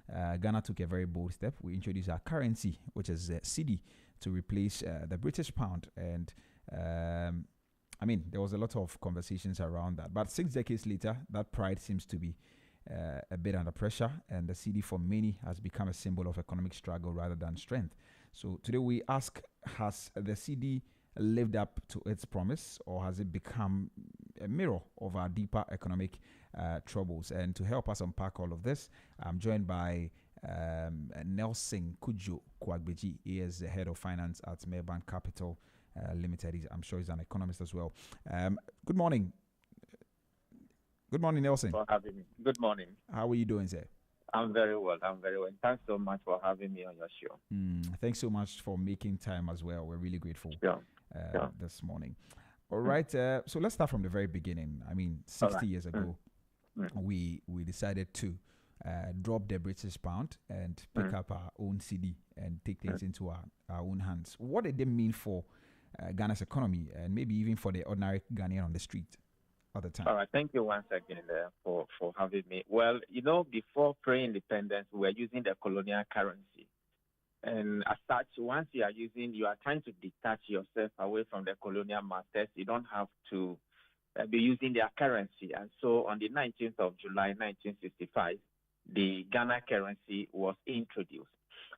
Ghana took a very bold step. We introduced our currency, which is Cedi, to replace the British pound. And there was a lot of conversations around that. But 6 decades later, that pride seems to be a bit under pressure, and the Cedi for many has become a symbol of economic struggle rather than strength. So today we ask, has the Cedi lived up to its promise, or has it become a mirror of our deeper economic troubles? And to help us unpack all of this, I'm joined by Nelson Kujo Kwagbeji. He is the head of finance at Maybank Capital Limited. I'm sure he's an economist as well. Good morning. Good morning, Nelson. For having me. Good morning. How are you doing, sir? I'm very well. Thanks so much for having me on your show. Thanks so much for making time as well. We're really grateful this morning. All right. So let's start from the very beginning. 60 years ago, we decided to drop the British pound and pick up our own Cedi and take things into our own hands. What did it mean for Ghana's economy, and maybe even for the ordinary Ghanaian on the street at the time? All right. Thank you once again for having me. Well, before pre-independence, we were using the colonial currency. And as such, once you are trying to detach yourself away from the colonial masters, you don't have to be using their currency. And so on the 19th of July, 1965, the Ghana currency was introduced.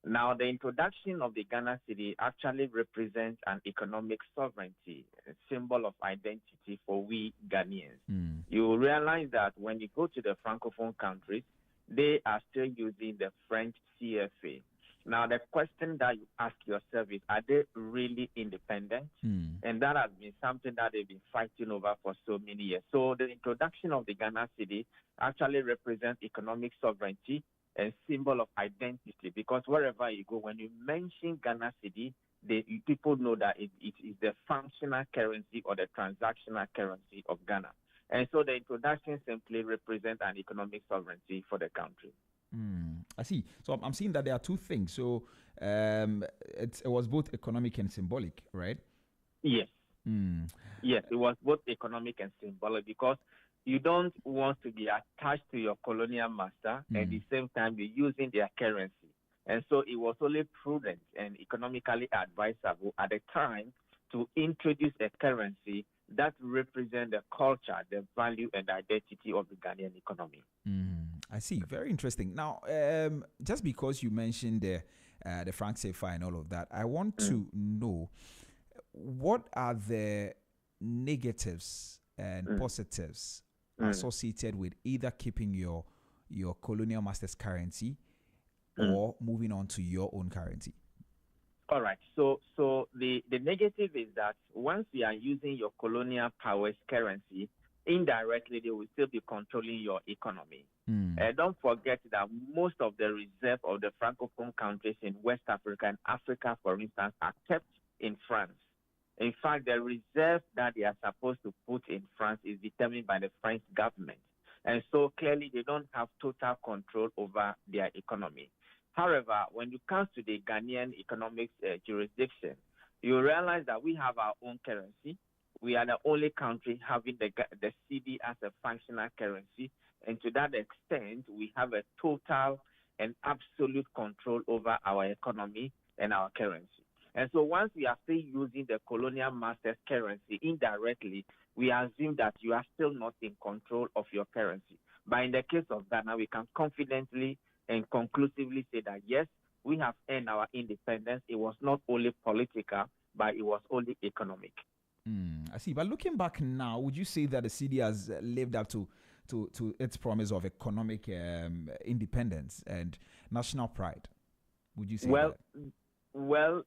Now, the introduction of the Ghana Cedi actually represents an economic sovereignty, a symbol of identity for we Ghanaians. You realize that when you go to the Francophone countries, they are still using the French CFA. Now, the question that you ask yourself is, are they really independent? And that has been something that they've been fighting over for so many years. So the introduction of the Ghana Cedi actually represents economic sovereignty and symbol of identity, because wherever you go, when you mention Ghana Cedi, people know that it is the functional currency or the transactional currency of Ghana. And so the introduction simply represents an economic sovereignty for the country. I see. So I'm seeing that there are two things. So it was both economic and symbolic, right? Yes. Yes, it was both economic and symbolic, because you don't want to be attached to your colonial master at the same time you're using their currency. And so it was only prudent and economically advisable at the time to introduce a currency that represents the culture, the value, and the identity of the Ghanaian economy. I see. Very interesting. Now, just because you mentioned the franc CFA and all of that, I want to know, what are the negatives and positives associated with either keeping your colonial master's currency or moving on to your own currency? All right. So the negative is that once you are using your colonial powers currency, indirectly they will still be controlling your economy. Don't forget that most of the reserve of the Francophone countries in West Africa and Africa, for instance, are kept in France. In fact, the reserve that they are supposed to put in France is determined by the French government. And so clearly they don't have total control over their economy. However, when it comes to the Ghanaian economic jurisdiction, you realize that we have our own currency. We are the only country having the Cedi as a functional currency. And to that extent, we have a total and absolute control over our economy and our currency. And so once we are still using the colonial master's currency indirectly, we assume that you are still not in control of your currency. But in the case of Ghana, we can confidently and conclusively say that, yes, we have earned our independence. It was not only political, but it was only economic. I see. But looking back now, would you say that the Cedi has lived up to its promise of economic independence and national pride? Would you say that? Well,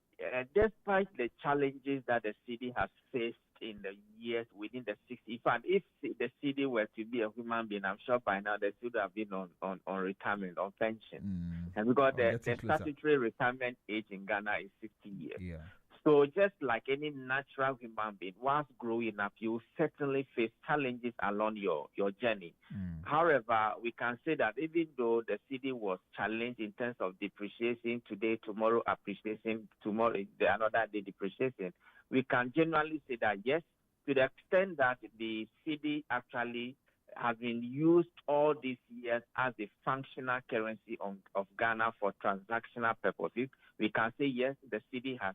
despite the challenges that the Cedi has faced in the years within the 60s, in fact, if the Cedi were to be a human being, I'm sure by now they should have been on retirement, on pension. And because the statutory retirement age in Ghana is 60 years. Yeah. So just like any natural human being, whilst growing up, you certainly face challenges along your journey. However, we can say that even though the Cedi was challenged in terms of depreciation today, tomorrow appreciation, tomorrow another day depreciation, we can generally say that yes, to the extent that the Cedi actually has been used all these years as a functional currency of Ghana for transactional purposes, we can say yes, the city has,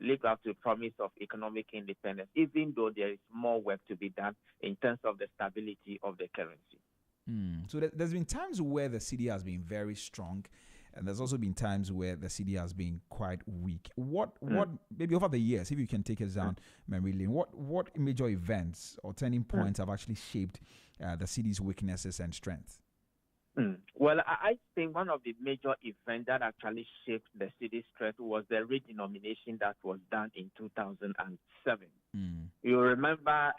lived up to the promise of economic independence, even though there is more work to be done in terms of the stability of the currency. So there's been times where the city has been very strong, and there's also been times where the city has been quite weak. What maybe over the years, if you can take us down memory lane, what major events or turning points have actually shaped the city's weaknesses and strengths? Well, I think one of the major events that actually shaped the city's strength was the redenomination that was done in 2007. You remember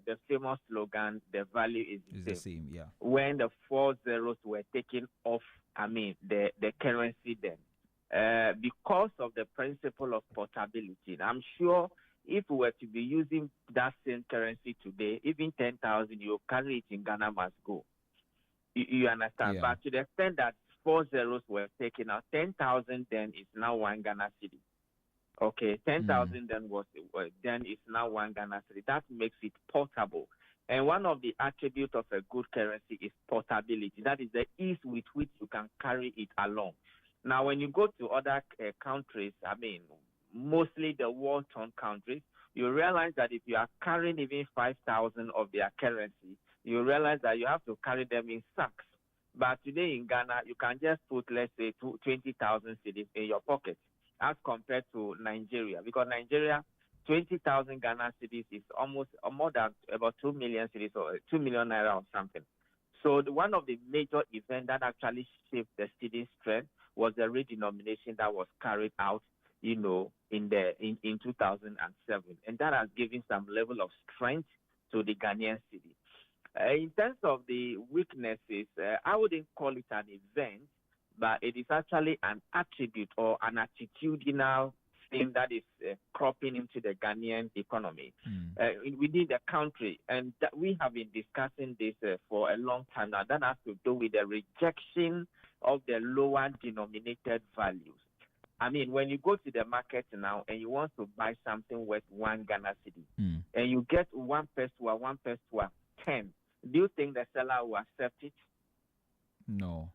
the famous slogan, "The value is the same." Yeah. When the 4 zeros were taken off, the currency then, because of the principle of portability. I'm sure if we were to be using that same currency today, even 10,000, you carry it in Ghana must go. You understand? Yeah. But to the extent that 4 zeros were taken out, 10,000 then is now 1 Ghana city. Okay, 10,000 then is now 1 Ghana city. That makes it portable. And one of the attributes of a good currency is portability. That is the ease with which you can carry it along. Now, when you go to other countries, mostly the war-torn countries, you realize that if you are carrying even 5,000 of their currency, you realize that you have to carry them in sacks. But today in Ghana, you can just put, let's say, 20,000 cedis in your pocket as compared to Nigeria. Because Nigeria, 20,000 Ghana cedis is almost more than about 2 million cedis or 2 million naira or something. So one of the major events that actually shaped the city's strength was the redenomination that was carried out, in 2007. And that has given some level of strength to the Ghanaian city. In terms of the weaknesses, I wouldn't call it an event, but it is actually an attribute or an attitudinal thing that is cropping into the Ghanaian economy within the country. And we have been discussing this for a long time now. That has to do with the rejection of the lower denominated values. When you go to the market now and you want to buy something worth 1 Ghana cedi, and you get 1 peswa, 10, do you think the seller will accept it? No.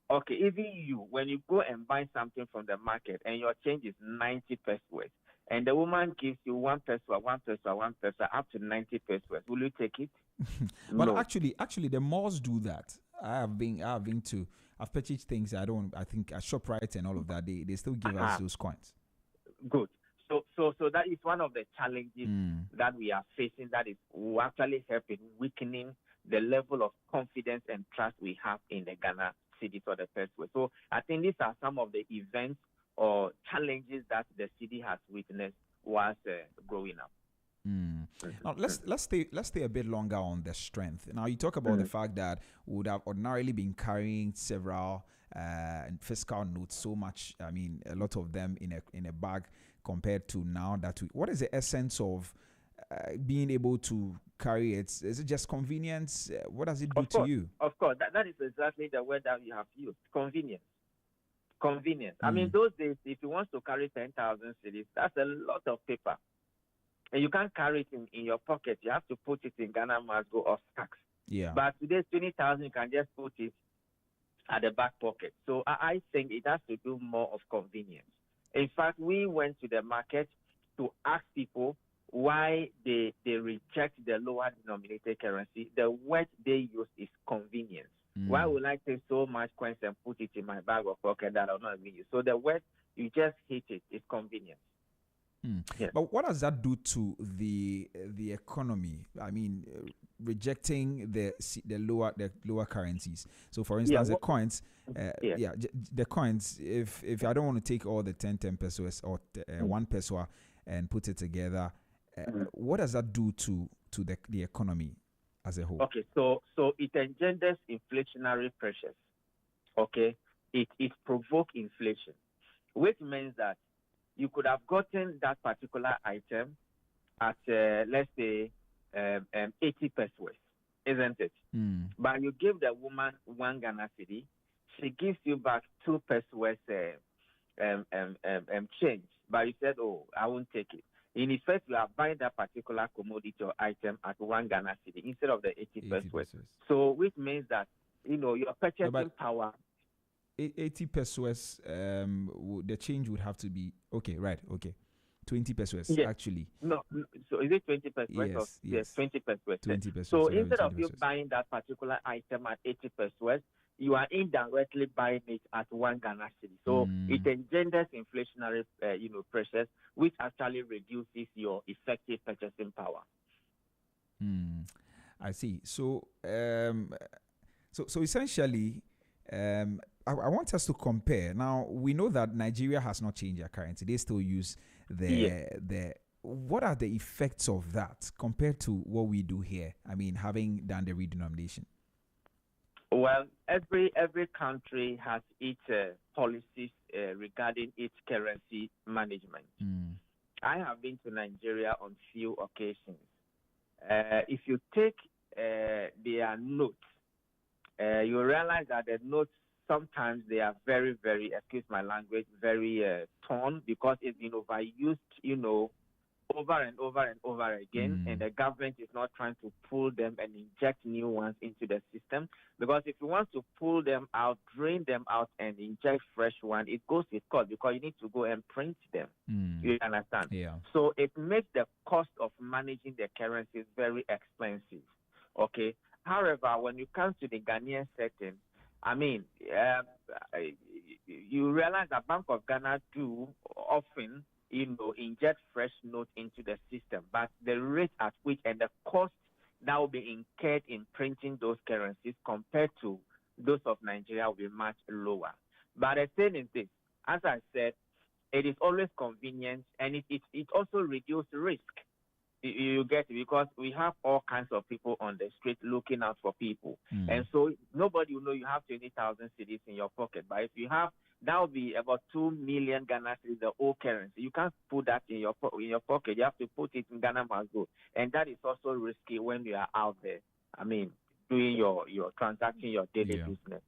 Okay, even you, when you go and buy something from the market and your change is 90 pesos, and the woman gives you 1 peswa, up to 90 pesos, will you take it? But no. Actually, the malls do that. I've purchased things. I think at ShopRite and all of that, they still give us those coins. Good. So that is one of the challenges that we are facing. That is actually helping weakening the level of confidence and trust we have in the Ghana city for the first way. So I think these are some of the events or challenges that the city has witnessed whilst growing up. Now let's stay a bit longer on the strength. Now you talk about the fact that we would have ordinarily been carrying several fiscal notes so much. A lot of them in a bag compared to now that what is the essence of being able to carry it? Is it just convenience? What does it do to you? Of course, that is exactly the word that you have used. Convenience. Those days, if you want to carry 10,000 cedis, that's a lot of paper. And you can't carry it in your pocket. You have to put it in Ghana must go or stacks. Yeah. But today, 20,000, you can just put it at the back pocket. So I think it has to do more of convenience. In fact, we went to the market to ask people why they reject the lower denominated currency. The word they use is convenience. Why would I take so much coins and put it in my bag or pocket that I'll not even use? So the word, you just hate it, is convenience. Yes. But what does that do to the economy? Rejecting the lower currencies. So, for instance, the coins. The coins. If I don't want to take all the 10 pesos or 1 peso and put it together, what does that do to the economy as a whole? Okay, so it engenders inflationary pressures. Okay, it provokes inflation, which means that you could have gotten that particular item at, let's say, 80 pesos, isn't it? But you give the woman 1 Ghana cedi, she gives you back 2 pesos change. But you said, I won't take it. In effect, you are buying that particular commodity or item at 1 Ghana cedi instead of the 80 pesos. So, which means that, your purchasing power. 80 pesos, the change would have to be, okay, right, okay. 20 pesos, yes. actually. No, so is it 20 pesos? Yes, 20 pesos. 20 pesos. So instead of you buying that particular item at 80 pesos, you are indirectly buying it at 1 Ghana cedi. So it engenders inflationary, pressures, which actually reduces your effective purchasing power. I see. So, so essentially, I want us to compare. Now, we know that Nigeria has not changed their currency. They still use the what are the effects of that compared to what we do here? I mean, having done the redenomination. Well, every country has its policies regarding its currency management. I have been to Nigeria on few occasions. If you take their notes, you realize that the notes, sometimes they are very, very, excuse my language, very torn because it's been overused, over and over and over again, and the government is not trying to pull them and inject new ones into the system. Because if you want to pull them out, drain them out, and inject fresh one, it goes with cost because you need to go and print them. You understand? Yeah. So it makes the cost of managing the currencies very expensive. Okay. However, when you come to the Ghanaian setting, I mean, you realize that Bank of Ghana do often, inject fresh notes into the system, but the rate at which and the cost that will be incurred in printing those currencies compared to those of Nigeria will be much lower. But the thing is this, as I said, it is always convenient and it also reduces risk. You get it, because we have all kinds of people on the street looking out for people. And so nobody will know you have 20,000 cedis in your pocket. But if you have, that will be about 2 million Ghana cedis, the old currency. You can't put that in your pocket. You have to put it in Ghana must go. And that is also risky when you are out there. I mean, doing your transacting your daily business.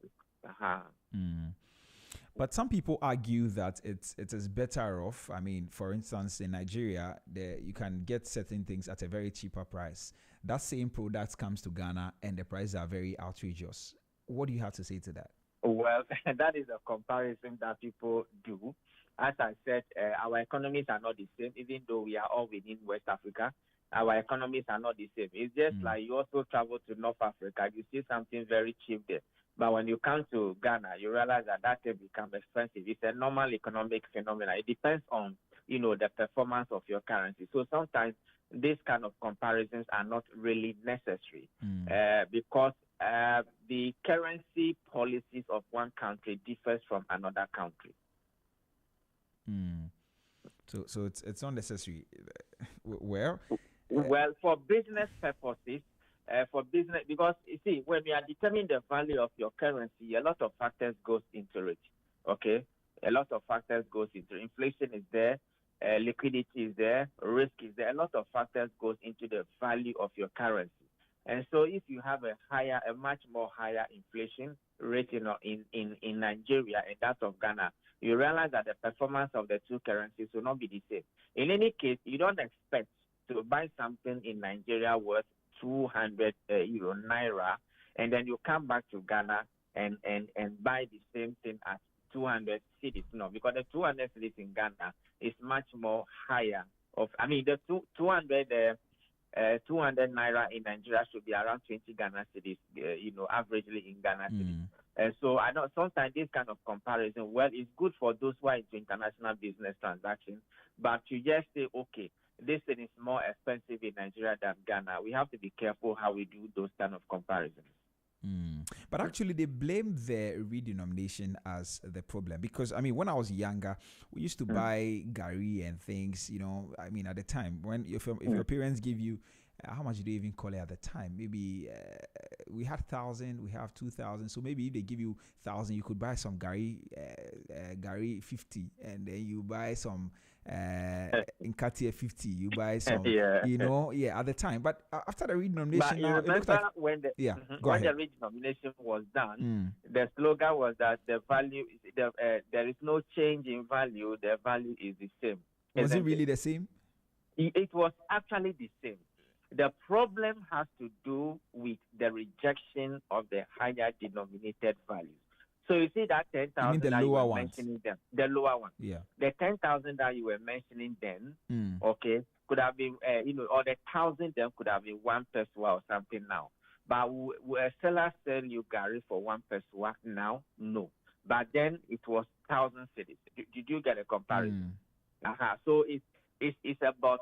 But some people argue that it is better off. I mean, for instance, in Nigeria, you can get certain things at a very cheaper price. That same product comes to Ghana and the prices are very outrageous. What do you have to say to that? Well, that is a comparison that people do. As I said, our economies are not the same, even though we are all within West Africa. Our economies are not the same. It's just like you also travel to North Africa, you see something very cheap there. But when you come to Ghana, you realize that will become expensive. It's a normal economic phenomenon. It depends on, the performance of your currency. So sometimes these kind of comparisons are not really necessary because the currency policies of one country differs from another country. So it's unnecessary. Well, for business purposes, because you see, when we are determining the value of your currency, a lot of factors goes into it. Okay, a lot of factors goes into it. Inflation is there, liquidity is there, risk is there. A lot of factors goes into the value of your currency. And so, if you have a much more higher inflation rate, in Nigeria and that of Ghana, you realize that the performance of the two currencies will not be the same. In any case, you don't expect to buy something in Nigeria worth 200 euro naira, and then you come back to Ghana and buy the same thing at 200 cedis. No, because the 200 cedis in Ghana is much more higher. The 200 naira in Nigeria should be around 20 Ghana cedis, averagely in Ghana cedis. And so I know sometimes this kind of comparison, well, it's good for those who are into international business transactions, but you just say, okay, this thing is more expensive in Nigeria than Ghana. We have to be careful how we do those kind of comparisons. But actually, they blame the redenomination as the problem because, when I was younger, we used to buy gari and things, at the time, when if your parents give you, how much did they even call it at the time? Maybe we had 1,000, we have 2,000. So maybe if they give you 1,000, you could buy some gari 50, and then you buy some in Katia 50. You buy some, at the time. But after the redenomination, now, remember when the redenomination was done, the slogan was that the value, there is no change in value. The value is the same. Was it really the same? It was actually the same. The problem has to do with the rejection of the higher denominated values. So you see that You mean 10,000 the that you lower were ones? mentioning them, the lower one, Yeah. the 10,000 that you were mentioning then, okay, could have been, or the 1,000 then could have been 1 peswa or something now. But will a seller sell you Gary for 1 peswa now? No. But then it was 1,000 cities. Did you get a comparison? So it's about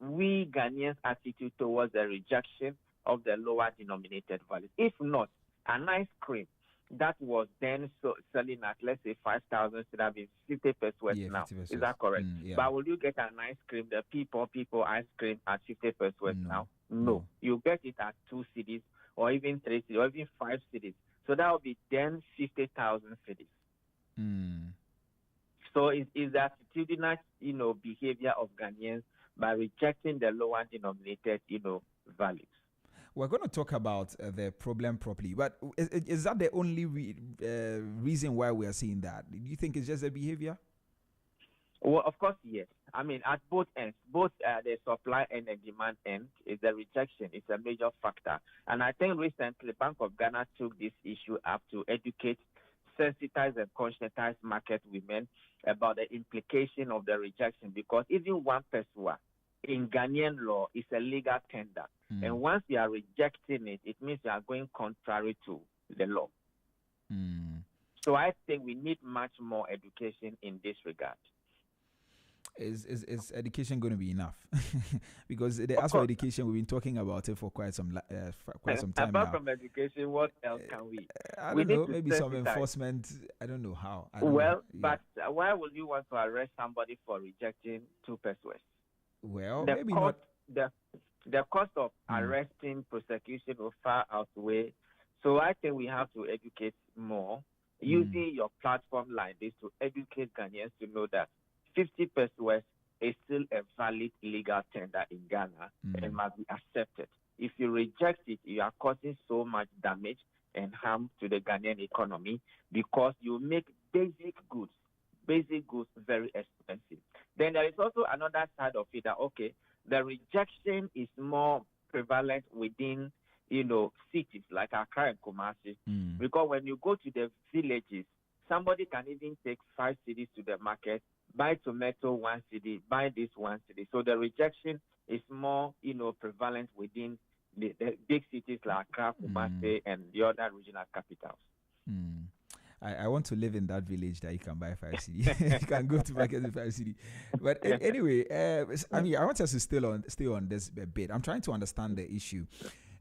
we Ghanaians' attitude towards the rejection of the lower denominated values. If not, an ice cream that was then selling at, let's say, 5,000 should have been 50 pesos now. 50 pesos. Is that correct? Yeah. But will you get an ice cream, the people ice cream at 50 pesos now? No. You get it at 2 cities or even 3 cities or even 5 cities. So that will be then 50,000 cities. So it's the attitudinal, behavior of Ghanaians by rejecting the lower denominated, values. We're going to talk about the problem properly, but is that the only reason why we are seeing that? Do you think it's just a behavior? Well, of course, yes. I mean, at both ends, both the supply and the demand end, is the rejection. It's a major factor. And I think recently, Bank of Ghana took this issue up to educate, sensitize, and conscientize market women about the implication of the rejection, because even 1 peswa in Ghanaian law is a legal tender. And once you are rejecting it, it means you are going contrary to the law. So I think we need much more education in this regard. Is education going to be enough? Because the as for education, we've been talking about it for quite some time Apart now. from education, what else can we? I don't know. Maybe some enforcement. I don't know how. But why would you want to arrest somebody for rejecting 2 pesos? Well, maybe not. The cost of arresting, prosecution will far outweigh. So I think we have to educate more, using your platform like this to educate Ghanaians to know that 50 pesos is still a valid legal tender in Ghana and must be accepted. If you reject it, you are causing so much damage and harm to the Ghanaian economy, because you make basic goods very expensive. Then there is also another side of it that, okay, the rejection is more prevalent within, cities like Accra and Kumasi. Because when you go to the villages, somebody can even take 5 cities to the market, buy tomato 1 city, buy this 1 city. So the rejection is more, prevalent within the big cities like Accra, Kumasi, and the other regional capitals. I want to live in that village that you can buy 5 CD. You can go to market with 5 CD. But anyway, I want us to stay on this bit. I'm trying to understand the issue.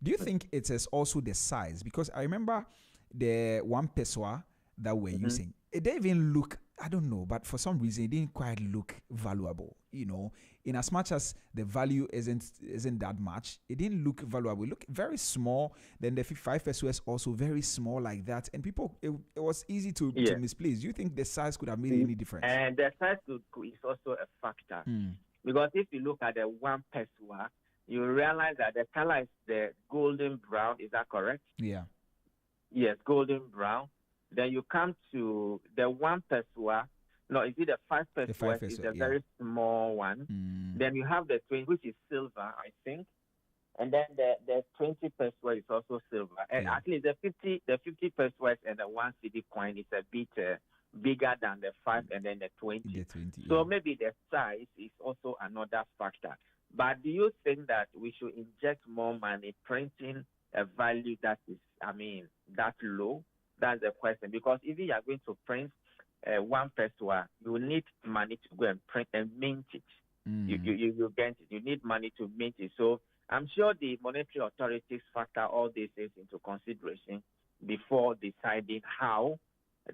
Do you think it is also the size? Because I remember the 1 peswa that we're using. It didn't even look, I don't know, but for some reason it didn't quite look valuable. In as much as the value isn't that much, it didn't look valuable. It looked very small. Then the 5 pesos also very small like that, and people, it was easy to misplace. Do you think the size could have made any difference? And the size is also a factor, because if you look at the 1 peswa, you realize that the color is the golden brown. Is that correct? Yeah. Yes, golden brown. Then you come to the 1 peswa. No, is it the 5 pesos? It's a very small one. Then you have the 20, which is silver, I think. And then the 20 pesos is also silver. And at least the 50 pesos and the 1 cedi coin is a bit bigger than the 5 and then the 20. So maybe the size is also another factor. But do you think that we should inject more money printing a value that is, that low? That's the question. Because if you are going to print 1 peswa, you need money to go and print and mint it. You get it. You need money to mint it. So I'm sure the monetary authorities factor all these things into consideration before deciding how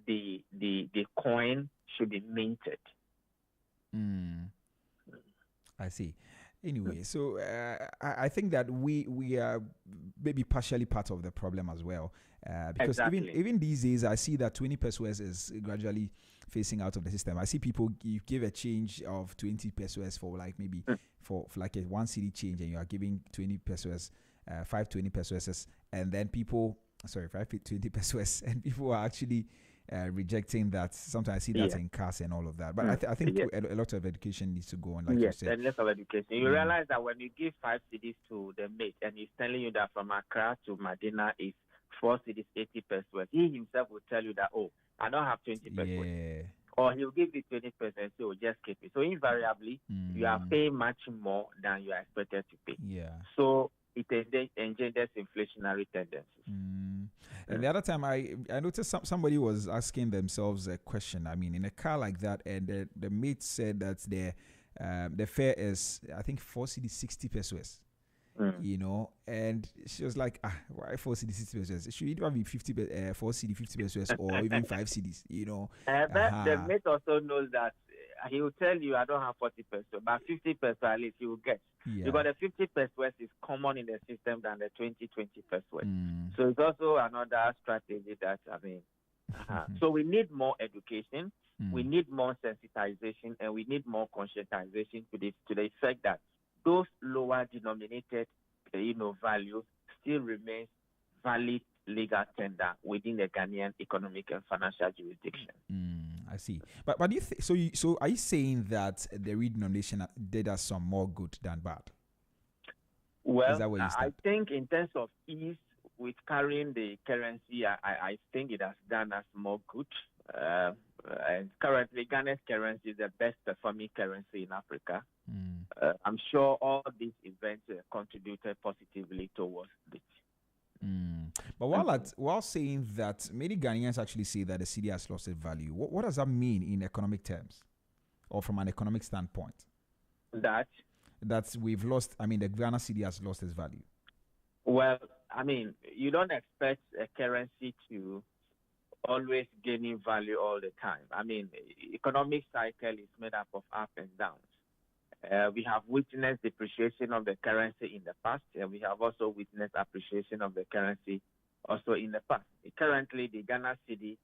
the coin should be minted. I see. Anyway, so I think that we are maybe partially part of the problem as well. Because even these days, I see that 20 pesos is gradually phasing out of the system. I see people give a change of 20 pesos for like maybe for like a 1 cedi change, and you are giving 20 pesos, 520 pesos, and then 520 pesos, and people are actually rejecting that. Sometimes I see that in cars and all of that. But I think a lot of education needs to go on, like you said. Yes, a lot of education. You realize that when you give 5 cedis to the mate and he's telling you that from Accra to Medina is 4 cedis 80 pesos, he himself will tell you that, oh, I don't have 20 pesos. Or he'll give you 20 pesos, so just keep it. So invariably, you are paying much more than you are expected to pay. Yeah. So it engenders inflationary tendencies. And the other time I noticed somebody was asking themselves a question. I mean, in a car like that, and the mate said that the fare is, I think, 4 cedis 60 pesos. You know, and she was like, why 4 cedis 60 pesos? It should either be 4 cedis 50 pesos or even 5 cedis, you know. But the mate also knows that he will tell you, I don't have 40 pesos, but 50 pesos at least he will get. Because the 50 pesos is common in the system than the 20 pesos. So it's also another strategy that, I mean, so we need more education, we need more sensitization, and we need more conscientization to the effect that those lower denominated, values still remain valid legal tender within the Ghanaian economic and financial jurisdiction. I see. But do you so are you saying that the redenomination did us some more good than bad? Well, I think in terms of ease with carrying the currency, I think it has done us more good. And currently, Ghana's currency is the best performing currency in Africa. I'm sure all these events contributed positively towards it. But while saying that, many Ghanaians actually say that the cedi has lost its value. What does that mean in economic terms, or from an economic standpoint? That we've lost. I mean, the Ghana cedi has lost its value. Well, I mean, you don't expect a currency to always gaining value all the time. I mean, economic cycle is made up of up and downs. We have witnessed depreciation of the currency in the past, and we have also witnessed appreciation of the currency also in the past. Currently, the Ghana cedi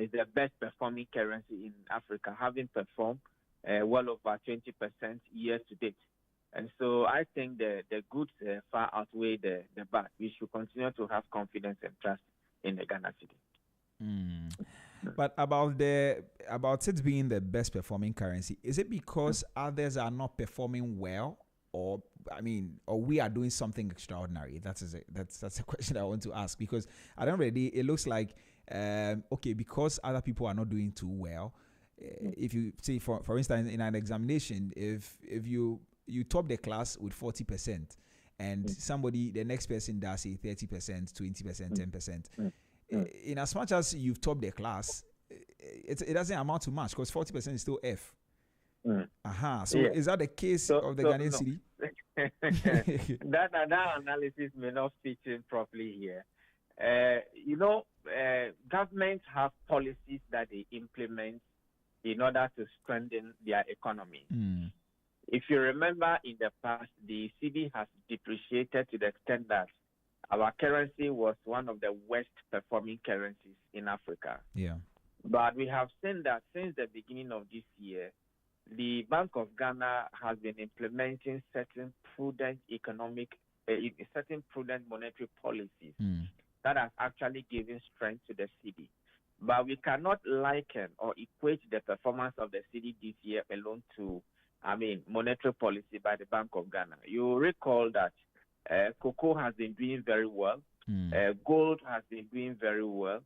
is the best performing currency in Africa, having performed well over 20% year to date. And so I think the goods far outweigh the bad. We should continue to have confidence and trust in the Ghana cedi. But about it being the best performing currency, is it because others are not performing well, or we are doing something extraordinary? That's a question I want to ask, because at the end of the day, it looks like because other people are not doing too well. If you say, for instance, in an examination, if you top the class with 40%, and the next person does say 30%, 20%, 10%. In as much as you've topped the class, it doesn't amount to much, because 40% is still F. So is that the case of the Ghanaian cedi? That analysis may not fit in properly here. Governments have policies that they implement in order to strengthen their economy. If you remember, in the past, the cedi has depreciated to the extent that our currency was one of the worst performing currencies in Africa. But we have seen that since the beginning of this year, the Bank of Ghana has been implementing certain prudent monetary policies that has actually given strength to the cedi. But we cannot liken or equate the performance of the cedi this year alone to, monetary policy by the Bank of Ghana. You recall that cocoa has been doing very well. Gold has been doing very well.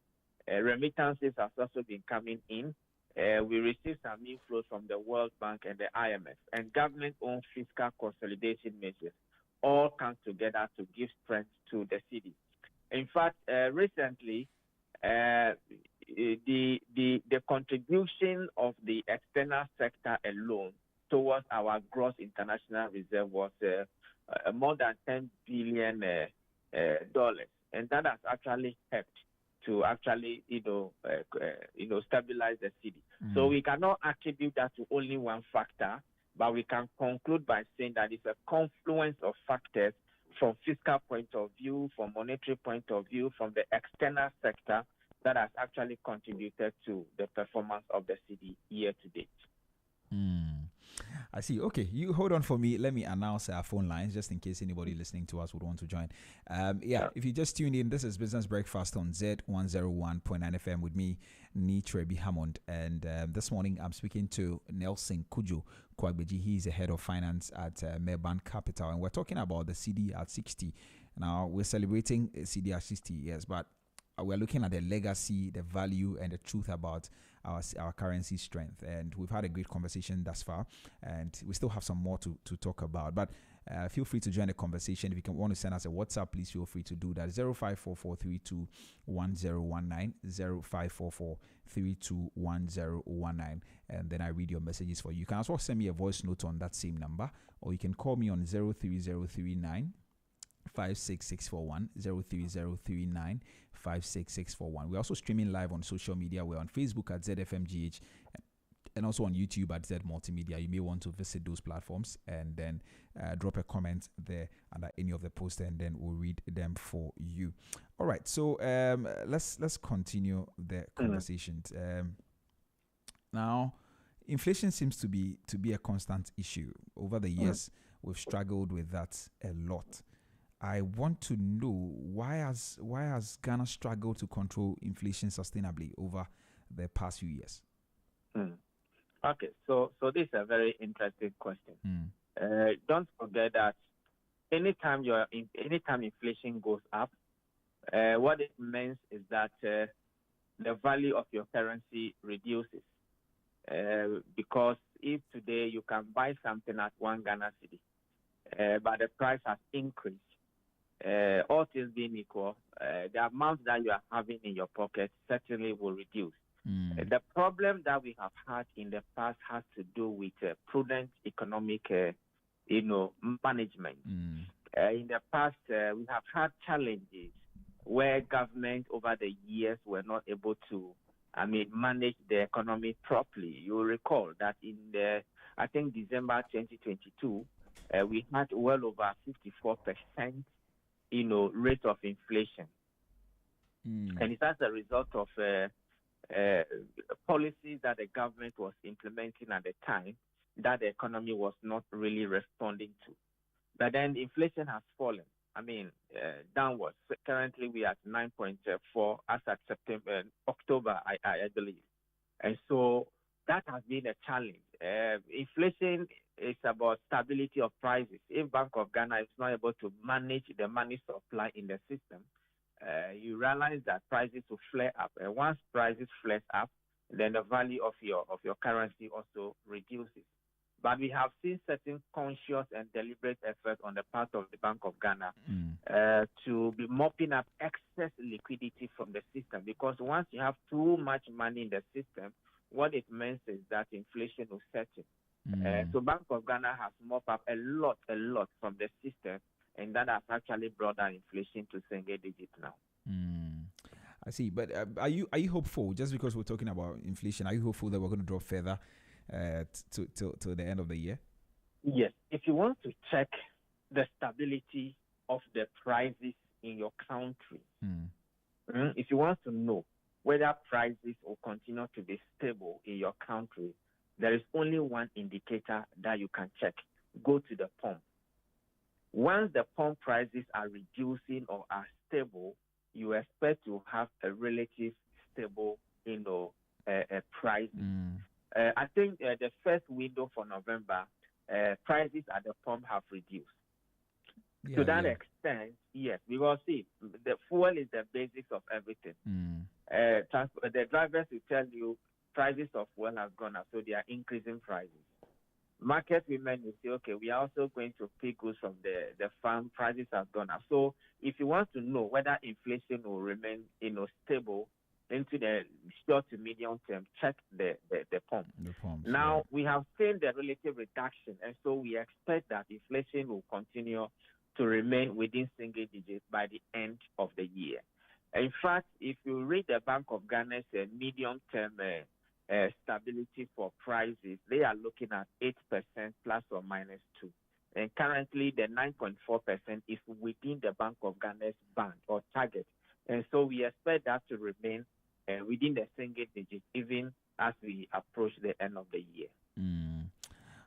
Remittances have also been coming in. We received some inflows from the World Bank and the IMF. And government-owned fiscal consolidation measures all come together to give strength to the cedi. In fact, recently, the contribution of the external sector alone towards our gross international reserve was more than $10 billion, and that has actually helped to actually stabilize the cedi. So we cannot attribute that to only one factor, but we can conclude by saying that it's a confluence of factors from fiscal point of view, from monetary point of view, from the external sector, that has actually contributed to the performance of the cedi year to date. I see. Okay, you hold on for me. Let me announce our phone lines just in case anybody listening to us would want to join. Yeah, if you just tuned in, this is Business Breakfast on Z101.9 FM with me, Trebi Hammond. And this morning I'm speaking to Nelson Kujo Kwagbeji. He's the head of finance at Melbourne Capital. And we're talking about the Cedi at 60. Now, we're celebrating Cedi at 60 years, but we're looking at the legacy, the value, and the truth about our currency strength. And we've had a great conversation thus far, and we still have some more to talk about. But feel free to join the conversation. If you want to send us a WhatsApp, please feel free to do that. 0544321019, 0544321019, and then I read your messages for you. You can also send me a voice note on that same number, or you can call me on 03039 56641, 03039 56641. We're also streaming live on social media. We're on Facebook at ZFMGH and also on YouTube at Z Multimedia. You may want to visit those platforms and then drop a comment there under any of the posts, and then we'll read them for you. All right, so let's continue the conversation. Now, inflation seems to be a constant issue over the years. We've struggled with that a lot. I want to know why has Ghana struggled to control inflation sustainably over the past few years? Okay, so this is a very interesting question. Don't forget that anytime inflation goes up, what it means is that the value of your currency reduces. Because if today you can buy something at 1 Ghana cedi, but the price has increased, all things being equal, the amount that you are having in your pocket certainly will reduce. The problem that we have had in the past has to do with prudent economic, management. In the past, we have had challenges where government over the years were not able to, manage the economy properly. You will recall that in December 2022, we had well over 54%, rate of inflation. And it's as a result of policies that the government was implementing at the time that the economy was not really responding to. But then inflation has fallen, downwards. Currently, we are at 9.4 as at October, I believe. And so that has been a challenge. Inflation is about stability of prices. If Bank of Ghana is not able to manage the money supply in the system, you realize that prices will flare up. And once prices flare up, then the value of your currency also reduces. But we have seen certain conscious and deliberate effort on the part of the Bank of Ghana to be mopping up excess liquidity from the system. Because once you have too much money in the system, what it means is that inflation will set in. So Bank of Ghana has mopped up a lot from the system, and that has actually brought down inflation to single digits now. I see. But are you hopeful, just because we're talking about inflation, are you hopeful that we're going to drop further to the end of the year? Yes. If you want to check the stability of the prices in your country, if you want to know whether prices will continue to be stable in your country, there is only one indicator that you can check. Go to the pump. Once the pump prices are reducing or are stable, you expect to have a relative stable, price. I think the first window for November, prices at the pump have reduced. To that extent, yes, because see, the fuel is the basics of everything. The drivers will tell you prices of fuel have gone up, so they are increasing prices. Market women will say, okay, we are also going to pick goods from the farm, prices have gone up. So if you want to know whether inflation will remain, stable into the short to medium term, check the pump. Now, we have seen the relative reduction, and so we expect that inflation will continue to remain within single digits by the end of the year. In fact, if you read the Bank of Ghana's medium-term stability for prices, they are looking at 8% plus or minus 2. And currently, the 9.4% is within the Bank of Ghana's band or target. And so we expect that to remain within the single digits even as we approach the end of the year.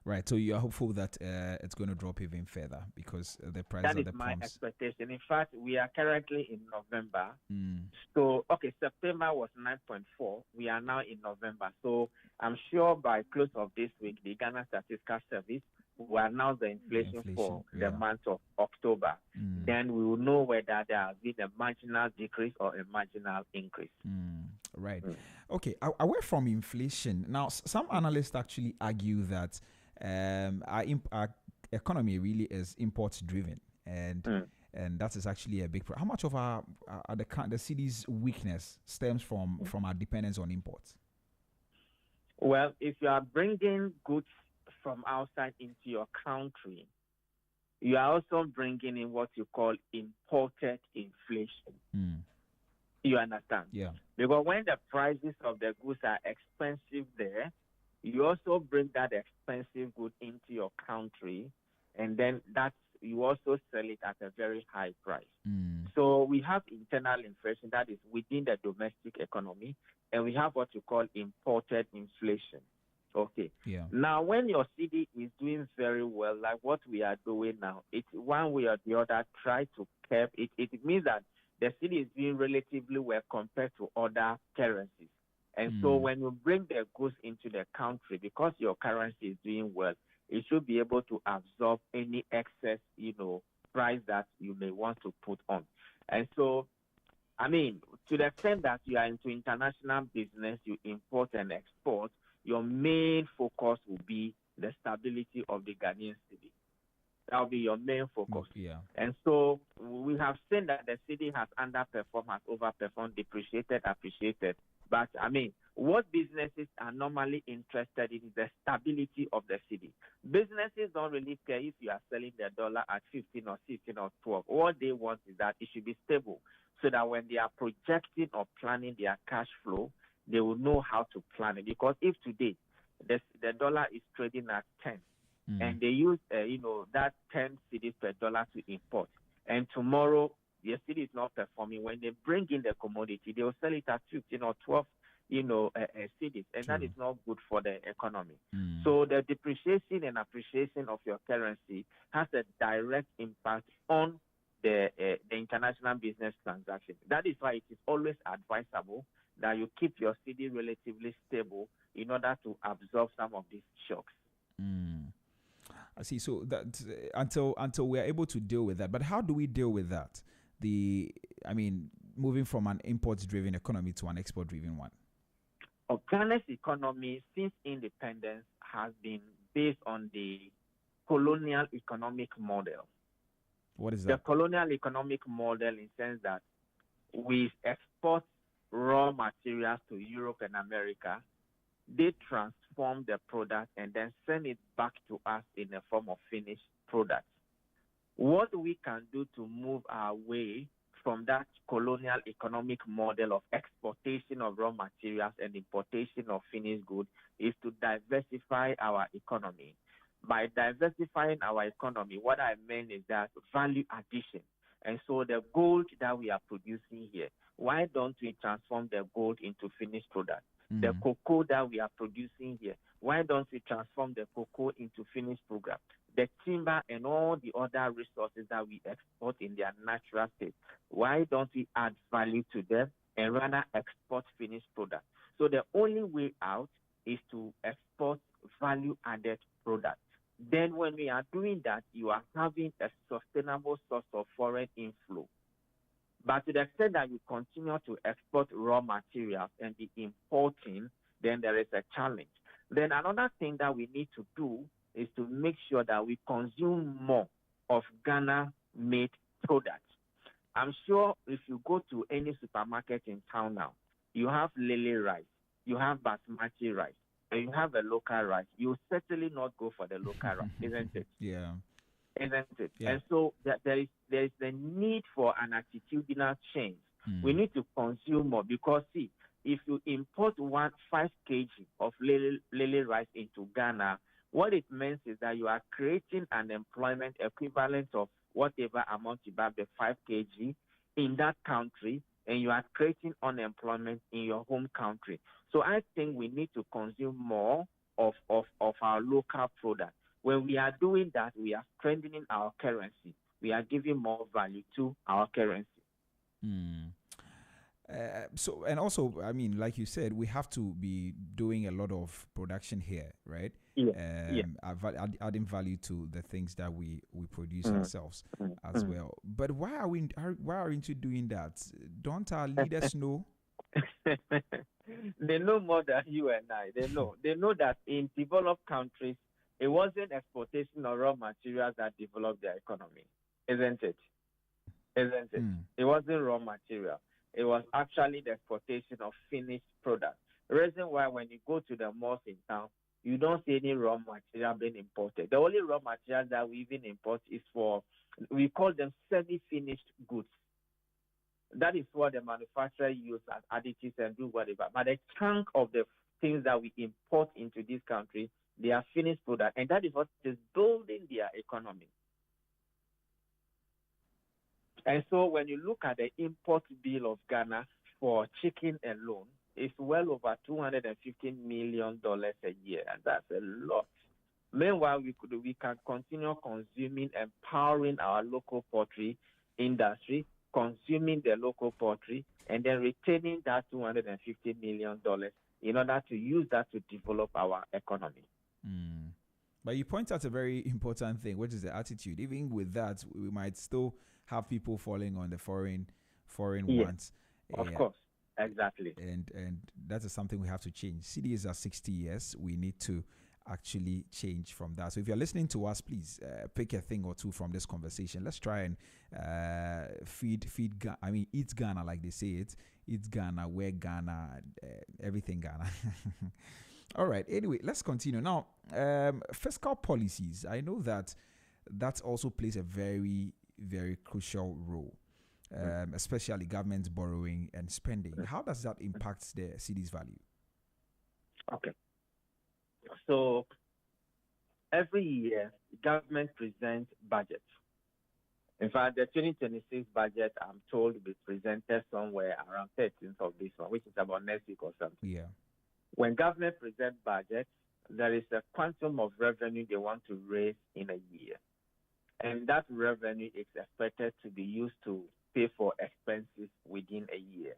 Right. So you are hopeful that it's going to drop even further because the price That at is the my pumps. expectation. In fact, we are currently in November. Mm. So, okay, September was 9.4. We are now in November. So, I'm sure by close of this week, the Ghana Statistical Service will announce the inflation for the month of October. Mm. Then we will know whether there has been a marginal decrease or a marginal increase. Right. Okay. Away from inflation, now some analysts actually argue that our economy really is import driven, and that is actually a big problem. How much of the city's weakness stems from our dependence on imports? Well, if you are bringing goods from outside into your country, you are also bringing in what you call imported inflation. You understand? Yeah. Because when the prices of the goods are expensive there, you also bring that expensive good into your country, and then you also sell it at a very high price. So we have internal inflation that is within the domestic economy, and we have what you call imported inflation. Okay. Yeah. Now, when your city is doing very well, like what we are doing now, it's one way or the other try to curb it. It means that the city is doing relatively well compared to other currencies. And so when you bring the goods into the country, because your currency is doing well, it should be able to absorb any excess, price that you may want to put on. And so, I mean, to the extent that you are into international business, you import and export, your main focus will be the stability of the Ghanaian cedi. That will be your main focus. Yeah. And so we have seen that the cedi has underperformed, has overperformed, depreciated, appreciated. But, I mean, what businesses are normally interested in is the stability of the cedi. Businesses don't really care if you are selling the dollar at 15 or 16 or 12. What they want is that it should be stable so that when they are projecting or planning their cash flow, they will know how to plan it. Because if today the dollar is trading at 10, and they use, that 10 cedis per dollar to import, and tomorrow the cedi is not performing, when they bring in the commodity, they will sell it at 15 or 12, cedis, and that is not good for the economy. So the depreciation and appreciation of your currency has a direct impact on the international business transaction. That is why it is always advisable that you keep your cedi relatively stable in order to absorb some of these shocks. I see. So that until we are able to deal with that, but how do we deal with that? Moving from an import-driven economy to an export-driven one. Ghana's economy, since independence, has been based on the colonial economic model. What is that? The colonial economic model, in the sense that we export raw materials to Europe and America. They transform the product and then send it back to us in the form of finished products. What we can do to move our way from that colonial economic model of exportation of raw materials and importation of finished goods is to diversify our economy. By diversifying our economy, what I mean is that value addition. And so the gold that we are producing here, why don't we transform the gold into finished products? The cocoa that we are producing here, why don't we transform the cocoa into finished product? The timber and all the other resources that we export in their natural state, why don't we add value to them and rather export finished products? So the only way out is to export value-added products. Then when we are doing that, you are having a sustainable source of foreign inflow. But to the extent that you continue to export raw materials and be importing, then there is a challenge. Then another thing that we need to do is to make sure that we consume more of Ghana-made products. I'm sure if you go to any supermarket in town now, you have Lily rice, you have basmati rice, and you have a local rice. You certainly not go for the local rice, isn't it? Yeah. Isn't it? Yeah. And so there is the need for an attitudinal change. We need to consume more because, see, if you import 5 kg of lily rice into Ghana, what it means is that you are creating an employment equivalent of whatever amount you buy the 5 kg in that country, and you are creating unemployment in your home country. So I think we need to consume more of our local product. When we are doing that, we are strengthening our currency. We are giving more value to our currency. So, and also, I mean, like you said, we have to be doing a lot of production here, right? Yeah. Adding value to the things that we produce ourselves as well. But why aren't you doing that? Don't our leaders know? They know more than you and I. They know. They know that in developed countries, it wasn't exportation of raw materials that developed their economy, isn't it? Isn't it? It wasn't raw material. It was actually the exportation of finished products. The reason why when you go to the malls in town, you don't see any raw material being imported. The only raw material that we even import is we call them semi-finished goods. That is what the manufacturer use as additives and do whatever. But a chunk of the things that we import into this country, they are finished products, and that is what is building their economy. And so when you look at the import bill of Ghana for chicken alone, it's well over $215 million a year, and that's a lot. Meanwhile, we can continue consuming, empowering our local poultry industry, consuming the local poultry, and then retaining that $250 million in order to use that to develop our economy. But you point out a very important thing, which is the attitude. Even with that, we might still have people falling on the foreign ones. Of course, exactly. And that is something we have to change. Cedi is at 60 years. We need to actually change from that. So if you're listening to us, please pick a thing or two from this conversation. Let's try and eat Ghana, like they say it. Eat Ghana, wear Ghana, everything Ghana. All right. Anyway, let's continue. Now, fiscal policies. I know that also plays a very, very crucial role, especially government borrowing and spending. How does that impact the Cedi's value? Okay. So every year, government presents budgets. In fact, the 2026 budget, I'm told, will be presented somewhere around 13th of this one, which is about next week or something. Yeah. When government presents budgets, there is a quantum of revenue they want to raise in a year. And that revenue is expected to be used to pay for expenses within a year.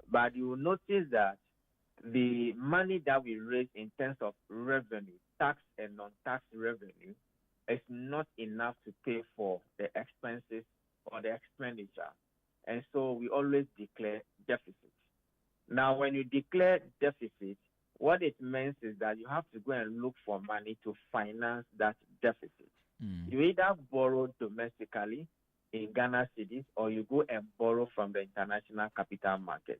But you will notice that the money that we raise in terms of revenue, tax and non-tax revenue, is not enough to pay for the expenses or the expenditure. And so we always declare deficit. Now, when you declare deficit, what it means is that you have to go and look for money to finance that deficit. You either borrow domestically in Ghana cedis or you go and borrow from the international capital market.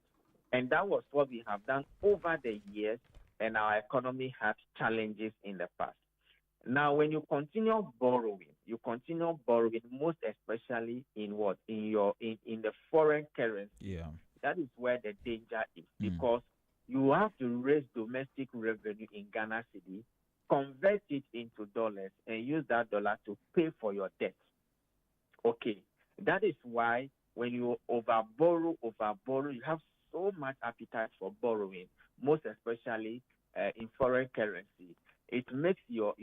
And that was what we have done over the years, and our economy had challenges in the past. Now, when you continue borrowing most especially in what? In the foreign currency. Yeah. That is where the danger is, because you have to raise domestic revenue in Ghana cedi, convert it into dollars, and use that dollar to pay for your debt. Okay. That is why when you overborrow, you have so much appetite for borrowing, most especially in foreign currency. It makes your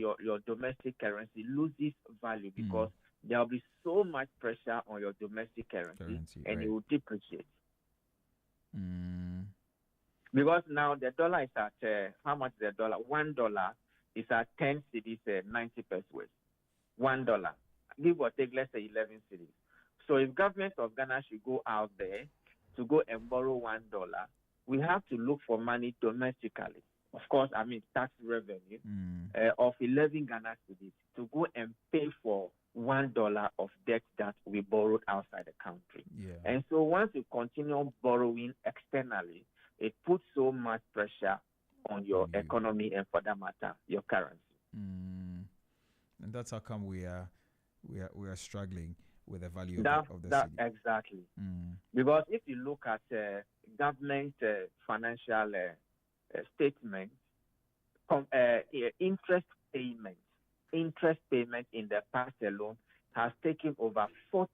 domestic currency loses value because there will be so much pressure on your domestic currency and it will depreciate. Because now the dollar is at how much is the dollar? $1 is at 10 cedis, 90 pesos. $1. Give or take, let's say 11 cedis. So if government of Ghana should go out there to go and borrow $1, we have to look for money domestically. Of course, tax revenue of 11 Ghana cedis to go and pay for $1 of debt that we borrowed outside the country. Yeah. And so once you continue borrowing externally, it puts so much pressure on your economy and, for that matter, your currency. And that's how come we are struggling with the value of the cedi. Exactly. Because if you look at government financial statements, interest payment in the past alone has taken over 40%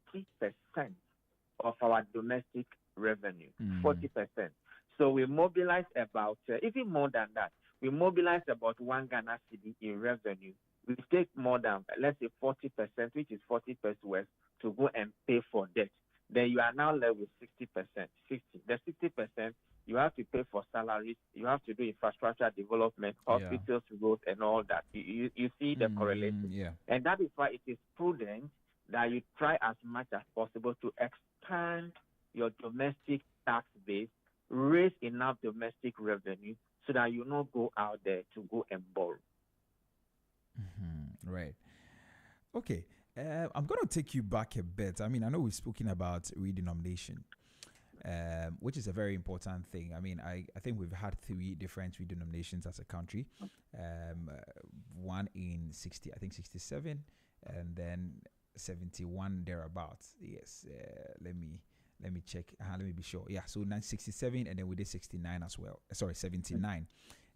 of our domestic revenue. 40%. So we mobilize about, even more than that, we mobilize about 1 Ghana cedi in revenue. We take more than, let's say, 40%, which is 40% worth, to go and pay for debt. Then you are now left with 60%. 60. The 60%, you have to pay for salaries, you have to do infrastructure development, hospitals, roads, and all that. You see the correlation. Yeah. And that is why it is prudent that you try as much as possible to expand your domestic tax base, raise enough domestic revenue so that you not go out there to go and borrow. Right. Okay. I'm going to take you back a bit. I mean, I know we've spoken about redenomination, which is a very important thing. I mean, I think we've had 3 different redenominations as a country. One in 67, and then 71 thereabouts. Yes. Let me check. Let me be sure. Yeah. So 1967, and then we did 69 as well. Sorry, 79.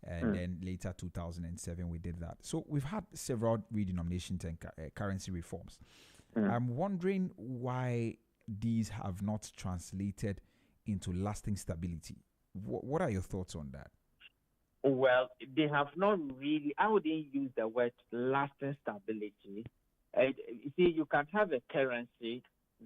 And then later 2007 we did that. So we've had several redenominations and currency reforms. I'm wondering why these have not translated into lasting stability. What are your thoughts on that? Well, they have not really. I wouldn't use the word lasting stability. You see, you can have a currency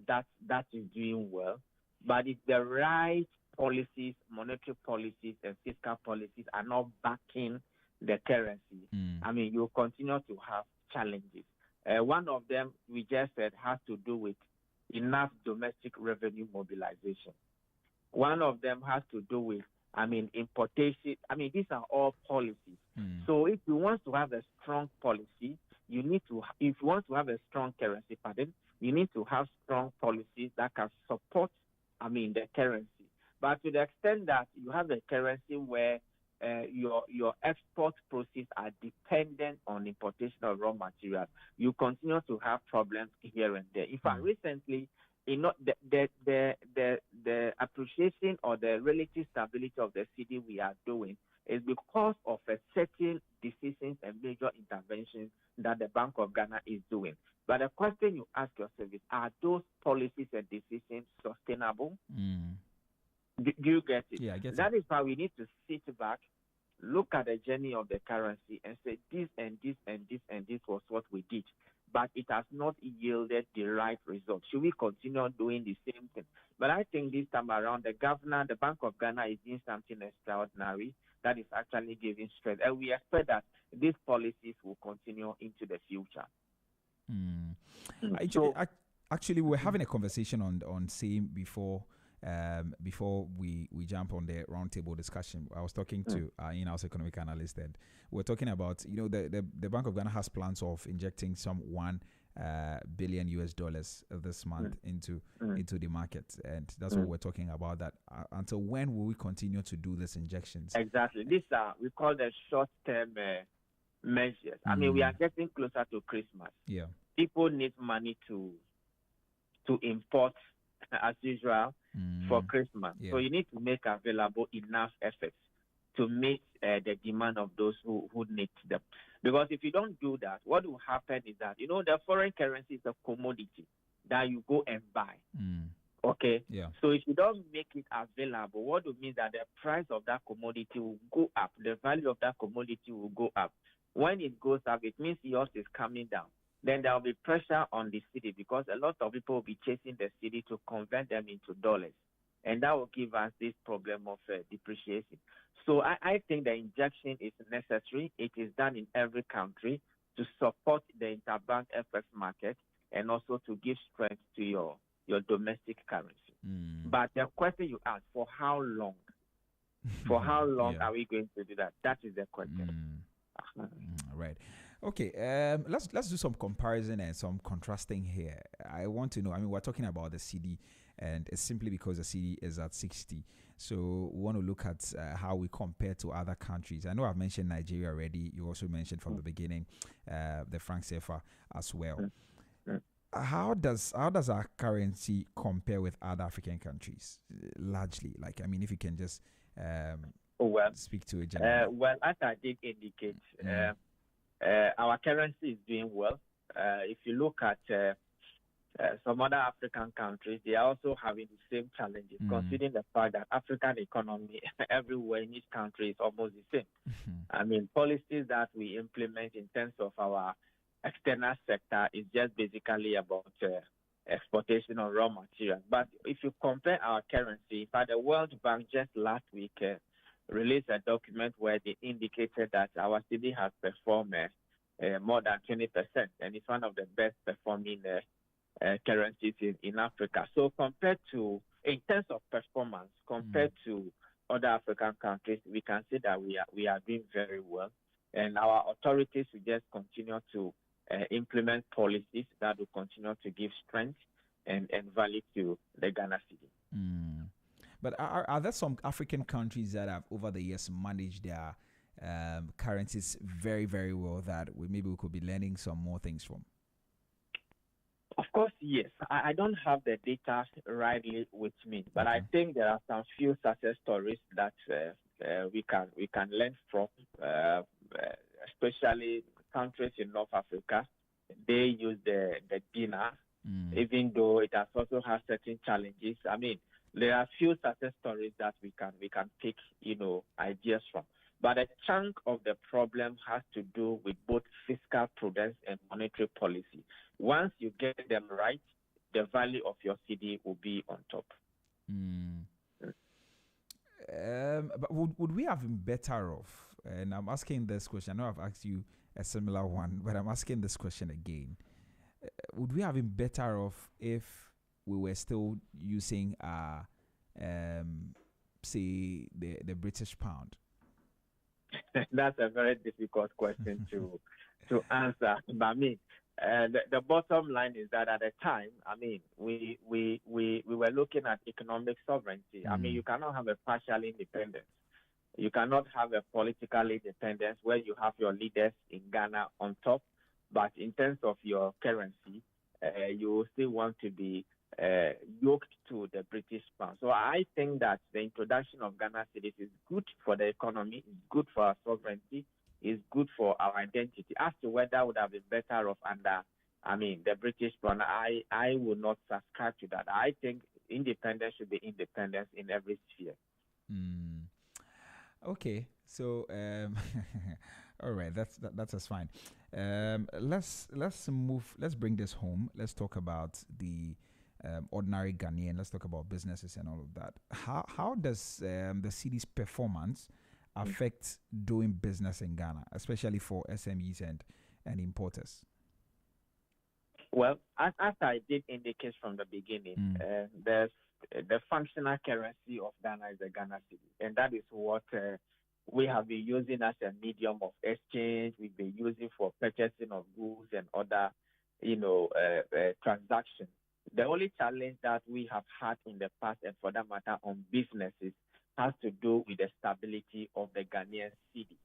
that is doing well, but if the right policies, monetary policies, and fiscal policies are not backing the currency, I mean, you'll continue to have challenges. One of them, we just said, has to do with enough domestic revenue mobilization. One of them has to do with, I mean, importation. I mean, these are all policies. So if you want to have a strong policy, you need to, if you want to have a strong currency, you need to have strong policies that can support, I mean, the currency. But to the extent that you have a currency where your export proceeds are dependent on importation of raw materials, you continue to have problems here and there. In fact, recently, the appreciation or the relative stability of the cedi we are doing is because of a certain decisions and major interventions that the Bank of Ghana is doing. But the question you ask yourself is, are those policies and decisions sustainable? Do you get it? Yeah, I get it. That is why we need to sit back, look at the journey of the currency and say this and this and this and this was what we did. But it has not yielded the right result. Should we continue doing the same thing? But I think this time around, the governor, the Bank of Ghana is doing something extraordinary that is actually giving strength. And we expect that these policies will continue into the future. Actually, we're having a conversation on same before we jump on the roundtable discussion. I was talking to in-house economic analyst, and we're talking about, the Bank of Ghana has plans of injecting some $1 billion this month into the market, and that's what we're talking about. That until when will we continue to do these injections? Exactly. These are, we call them short-term measures. I mean, we are getting closer to Christmas. Yeah, people need money to import as usual for Christmas. So you need to make available enough effects to meet the demand of those who need them. Because if you don't do that, what will happen is that, the foreign currency is a commodity that you go and buy. Okay? Yeah. So if you don't make it available, what will mean that the price of that commodity will go up. The value of that commodity will go up. When it goes up, it means yours is coming down. Then there will be pressure on the cedi because a lot of people will be chasing the cedi to convert them into dollars. And that will give us this problem of depreciation. So I think the injection is necessary. It is done in every country to support the interbank FX market and also to give strength to your domestic currency. But the question you ask, for how long? For how long are we going to do that? That is the question. Right. Okay, let's do some comparison and some contrasting here. I want to know, we're talking about the cedi, and it's simply because the cedi is at 60. So we want to look at how we compare to other countries. I know I've mentioned Nigeria already. You also mentioned from the beginning the franc CFA as well. How does our currency compare with other African countries, largely? If you can just speak to it. Well, as I did indicate, our currency is doing well. If you look at some other African countries, they are also having the same challenges, considering the fact that African economy everywhere in each country is almost the same. I mean, policies that we implement in terms of our external sector is just basically about exportation of raw materials. But if you compare our currency, in fact, the World Bank just last week released a document where they indicated that our city has performed more than 20%, and it's one of the best performing currencies in Africa. So compared to, in terms of performance, compared to other African countries, we can say that we are doing very well, and our authorities will just continue to implement policies that will continue to give strength and value to the Ghana cedi. But are there some African countries that have over the years managed their currencies very, very well that maybe we could be learning some more things from? Of course, yes. I don't have the data rightly with me, but I think there are some few success stories that we can learn from, especially countries in North Africa. They use the dinar, even though it has also had certain challenges. I mean, there are few success stories that we can pick, ideas from. But a chunk of the problem has to do with both fiscal prudence and monetary policy. Once you get them right, the value of your cedi will be on top. But would we have been better off? And I'm asking this question. I know I've asked you a similar one, but I'm asking this question again. Would we have been better off if we were still using, say, the British pound? That's a very difficult question to answer. But I mean, the bottom line is that at the time, I mean, we were looking at economic sovereignty. I mean, you cannot have a partial independence. You cannot have a political independence where you have your leaders in Ghana on top, but in terms of your currency, you still want to be yoked to the British pound. So I think that the introduction of Ghana cedis is good for the economy, is good for our sovereignty, is good for our identity. As to whether I would have been better off under, the British pound, I would not subscribe to that. I think independence should be independence in every sphere. Okay, so all right, that's fine. Let's move. Let's bring this home. Let's talk about the ordinary Ghanaian. Let's talk about businesses and all of that. How does the city's performance affect doing business in Ghana, especially for SMEs and importers? Well, as I did indicate from the beginning, there's the functional currency of Ghana is the Ghana cedi, and that is what we have been using as a medium of exchange. We've been using for purchasing of goods and other, transactions. The only challenge that we have had in the past, and for that matter on businesses, has to do with the stability of the Ghanaian cedi.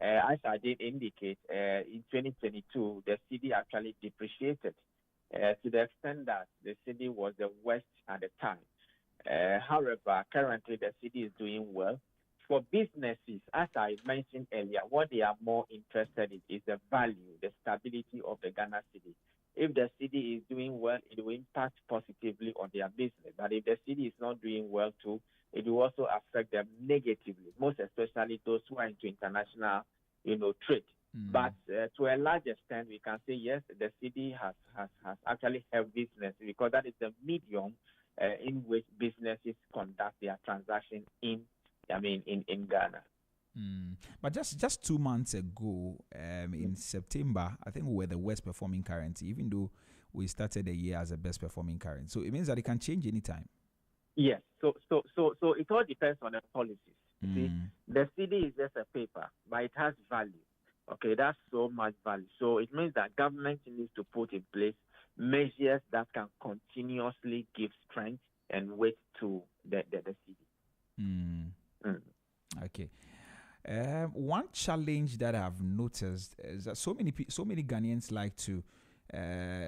As I did indicate, in 2022, the cedi actually depreciated to the extent that the cedi was the worst at the time. However, currently the cedi is doing well. For businesses, as I mentioned earlier, what they are more interested in is the value, the stability of the Ghana cedi. If the cedi is doing well, it will impact positively on their business. But if the cedi is not doing well too, it will also affect them negatively, most especially those who are into international, trade. But to a large extent, we can say yes, the cedi has actually helped business because that is the medium in which businesses conduct their transactions in Ghana. But just 2 months ago, in September, I think we were the worst performing currency, even though we started the year as the best performing currency. So it means that it can change anytime. Yes. So it all depends on the policies. See, the cedi is just a paper, but it has value. Okay, that's so much value. So it means that government needs to put in place measures that can continuously give strength and weight to the cedi. Okay. One challenge that I've noticed is that so many Ghanaians like to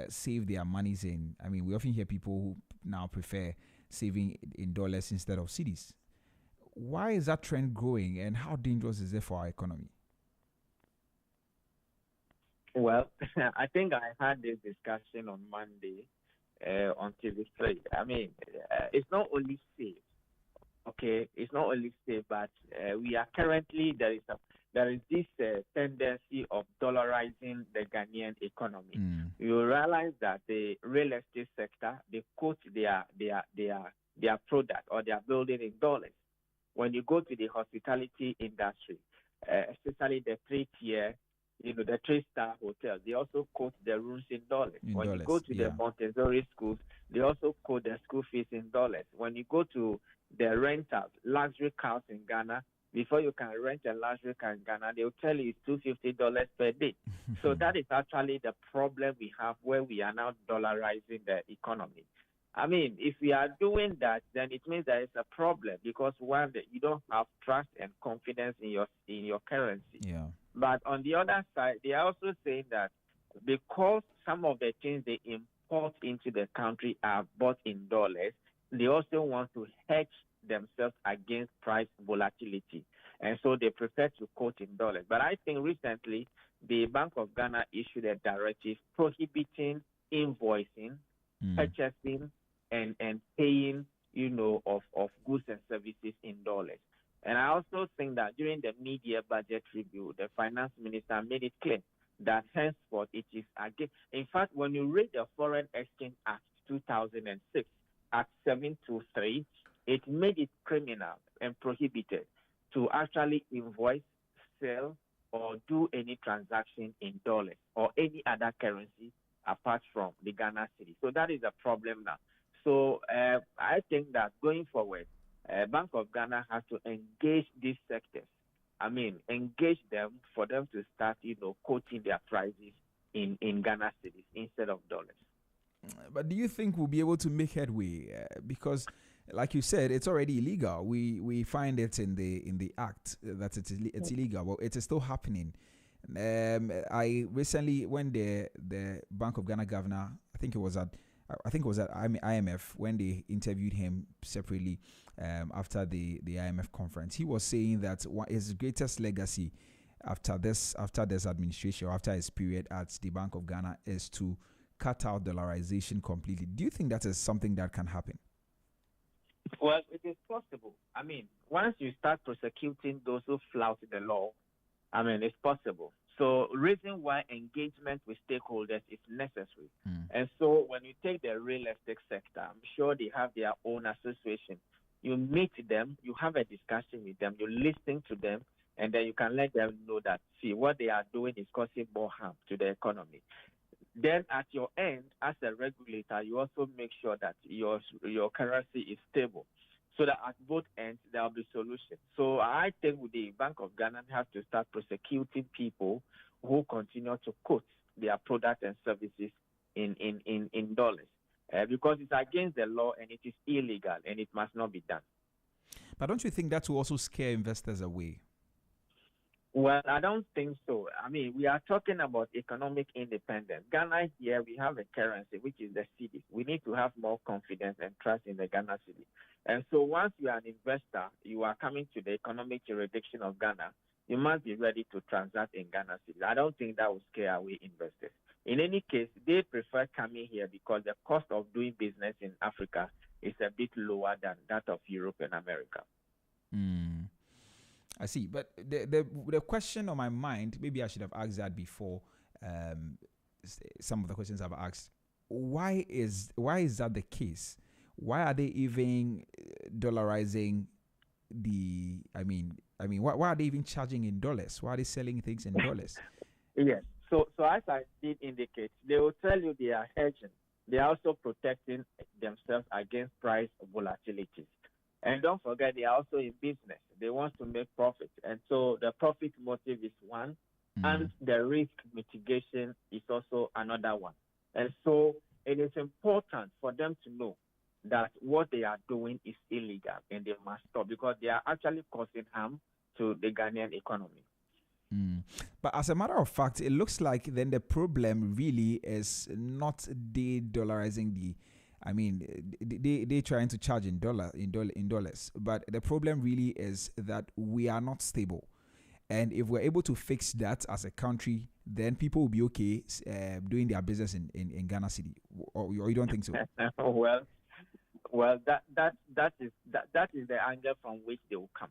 save their monies in. I mean, we often hear people who now prefer saving in dollars instead of cedis. Why is that trend growing, and how dangerous is it for our economy? Well, I think I had this discussion on Monday, on TV3. I mean, it's not only safe, okay? It's not only safe, but we are currently there is this tendency of dollarizing the Ghanaian economy. You realize that the real estate sector, they quote their product or their building in dollars. When you go to the hospitality industry, especially the three-tier, the three-star hotels, they also quote the rooms in dollars. When you go to the Montessori schools, they also quote the school fees in dollars. When you go to the rentals, luxury cars in Ghana, before you can rent a luxury car in Ghana, they'll tell you it's $250 per day. So that is actually the problem we have, where we are now dollarizing the economy. I mean, if we are doing that, then it means there is a problem, because one, you don't have trust and confidence in your currency. Yeah. But on the other side, they are also saying that because some of the things they import into the country are bought in dollars, they also want to hedge themselves against price volatility. And so they prefer to quote in dollars. But I think recently, the Bank of Ghana issued a directive prohibiting invoicing, purchasing, and paying, of goods and services in dollars. And I also think that during the mid-year budget review, the finance minister made it clear that henceforth it is again. In fact, when you read the Foreign Exchange Act 2006, Act 723, it made it criminal and prohibited to actually invoice, sell, or do any transaction in dollars or any other currency apart from the Ghana cedi. So that is a problem now. So I think that going forward, Bank of Ghana has to engage these sectors. I mean, engage them for them to start, quoting their prices in Ghana cedis instead of dollars. But do you think we'll be able to make headway? Because, like you said, it's already illegal. We find it in the act that it's illegal, but it is still happening. I recently, when the Bank of Ghana governor, I think it was at IMF, when they interviewed him separately after the IMF conference, he was saying that his greatest legacy after this administration, or after his period at the Bank of Ghana, is to cut out dollarization completely. Do you think that is something that can happen? Well, it is possible. I mean, once you start prosecuting those who flout the law, I mean, it's possible. So, reason why engagement with stakeholders is necessary. And so, when you take the real estate sector, I'm sure they have their own association. You meet them, you have a discussion with them, you listen to them, and then you can let them know that, see, what they are doing is causing more harm to the economy. Then at your end, as a regulator, you also make sure that your currency is stable, so that at both ends there will be solutions. So I think the Bank of Ghana has to start prosecuting people who continue to quote their products and services in dollars, because it's against the law and it is illegal and it must not be done. But don't you think that will also scare investors away? Well, I don't think so. I mean, we are talking about economic independence. Ghana here, we have a currency, which is the cedi. We need to have more confidence and trust in the Ghana cedi. And so once you are an investor, you are coming to the economic jurisdiction of Ghana, you must be ready to transact in Ghana cedi. I don't think that will scare away investors. In any case, they prefer coming here because the cost of doing business in Africa is a bit lower than that of Europe and America. I see, but the question on my mind, maybe I should have asked that before. Some of the questions I've asked, why is that the case? Why are they even dollarizing the? I mean, why are they even charging in dollars? Why are they selling things in dollars? Yes. So as I did indicate, they will tell you they are hedging. They are also protecting themselves against price volatility. And don't forget, they are also in business. They want to make profit. And so the profit motive is one, and the risk mitigation is also another one. And so it is important for them to know that what they are doing is illegal and they must stop, because they are actually causing harm to the Ghanaian economy. But as a matter of fact, it looks like then the problem really is not de-dollarizing the. I mean, they trying to charge in dollars, but the problem really is that we are not stable, And if we're able to fix that as a country, then people will be okay doing their business in Ghana City. Or you don't think so? Well, that is the angle from which they will come.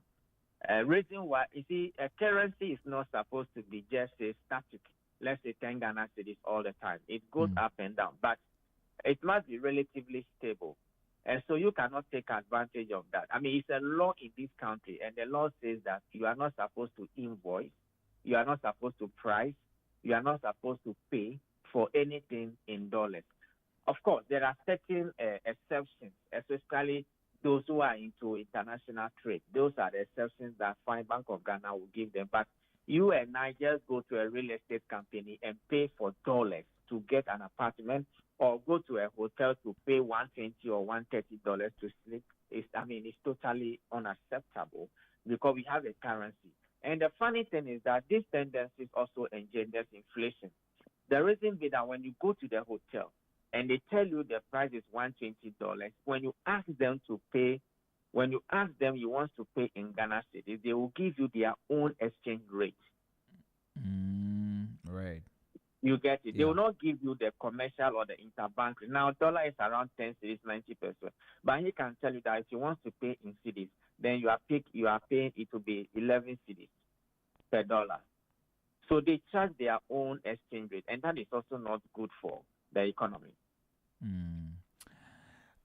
Reason why, you see, a currency is not supposed to be just a static, let's say 10 Ghana cities all the time. It goes up and down, but it must be relatively stable. And so you cannot take advantage of that. I mean, it's a law in this country, and the law says that you are not supposed to invoice, you are not supposed to price, you are not supposed to pay for anything in dollars. Of course, there are certain exceptions, especially those who are into international trade. Those are the exceptions that Fine Bank of Ghana will give them. But you and I just go to a real estate company and pay for dollars to get an apartment, or go to a hotel to pay $120 or $130 to sleep. It's totally unacceptable because we have a currency. And the funny thing is that these tendencies also engenders inflation. The reason be that when you go to the hotel and they tell you the price is $120, when you ask them you want to pay in Ghana cedis, they will give you their own exchange rate. Right. You get it. Yeah. They will not give you the commercial or the interbank. Now, dollar is around 10 cedis, 90 pesos. But he can tell you that if you want to pay in cedis, then you are paying it to be 11 cedis per dollar. So they charge their own exchange rate, and that is also not good for the economy.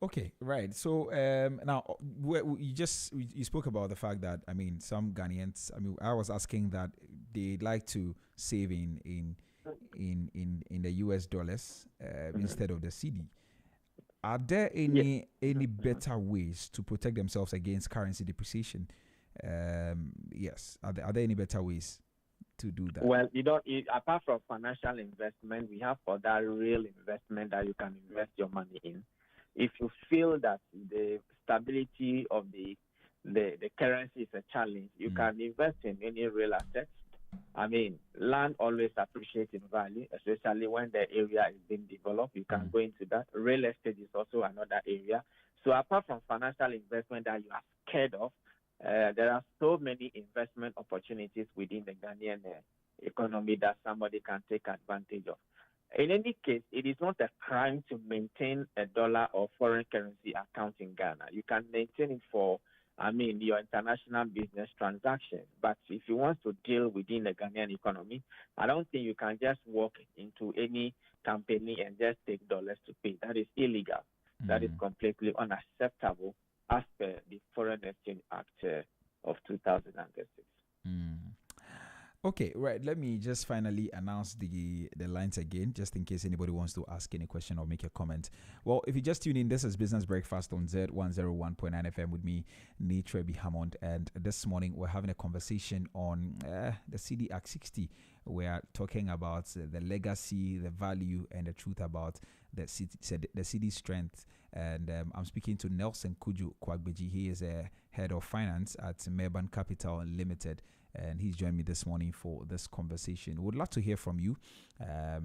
Okay, right. So now you spoke about the fact that some Ghanaians. I was asking that they like to save in the US dollars instead of the Cedi. Are there any better ways to protect themselves against currency depreciation? Yes. Are there any better ways to do that? Well, apart from financial investment, we have other real investment that you can invest your money in. If you feel that the stability of the currency is a challenge, you can invest in any real assets. Land always appreciates in value, especially when the area is being developed. You can go into that. Real estate is also another area. So apart from financial investment that you are scared of, there are so many investment opportunities within the Ghanaian economy that somebody can take advantage of. In any case, it is not a crime to maintain a dollar or foreign currency account in Ghana. You can maintain it for your international business transactions. But if you want to deal within the Ghanaian economy, I don't think you can just walk into any company and just take dollars to pay. That is illegal. That is completely unacceptable as per the Foreign Exchange Act of 2006. Okay, right. Let me just finally announce the lines again, just in case anybody wants to ask any question or make a comment. Well, if you just tune in, this is Business Breakfast on Z101.9 FM with me, Trebi Hammond. And this morning, we're having a conversation on the Cedi Act 60. We're talking about the legacy, the value, and the truth about the Cedi strength. And I'm speaking to Nelson Kuju Kwagbeji. He is a head of finance at Merban Capital Limited. And he's joined me this morning for this conversation. Would love to hear from you.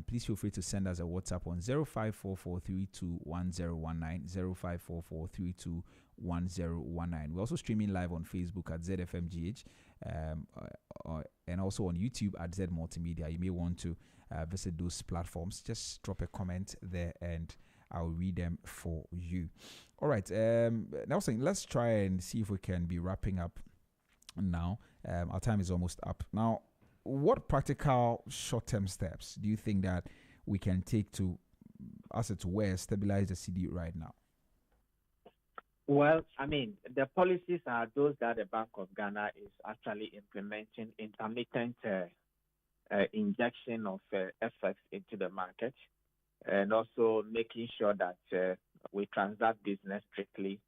Please feel free to send us a WhatsApp on 0544321019, 0544321019. We're also streaming live on Facebook at ZFMGH and also on YouTube at Z Multimedia. You may want to visit those platforms. Just drop a comment there and I'll read them for you. All right. Nelson, let's try and see if we can be wrapping up now. Our time is almost up. Now, what practical short-term steps do you think that we can take to, as it were, stabilize the Cedi right now? Well, the policies are those that the Bank of Ghana is actually implementing: intermittent injection of FX into the market, and also making sure that we transact business strictly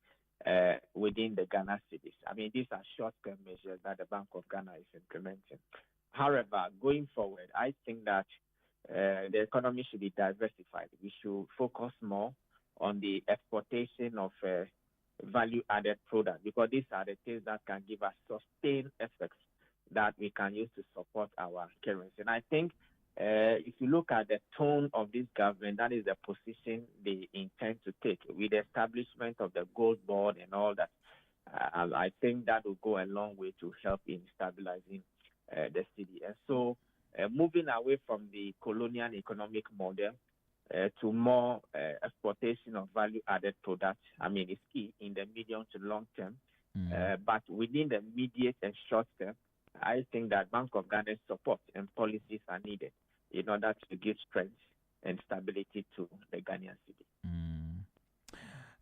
within the Ghana cities. These are short-term measures that the Bank of Ghana is implementing. However, going forward, I think that the economy should be diversified. We should focus more on the exportation of value-added products, because these are the things that can give us sustained effects that we can use to support our currency. And I think if you look at the tone of this government, that is the position they intend to take with the establishment of the gold board and all that. I think that will go a long way to help in stabilizing the city. And so moving away from the colonial economic model to more exportation of value-added products, is key in the medium to long term. But within the immediate and short term, I think that Bank of Ghana's support and policies are needed in order to give strength and stability to the Ghanaian cedi.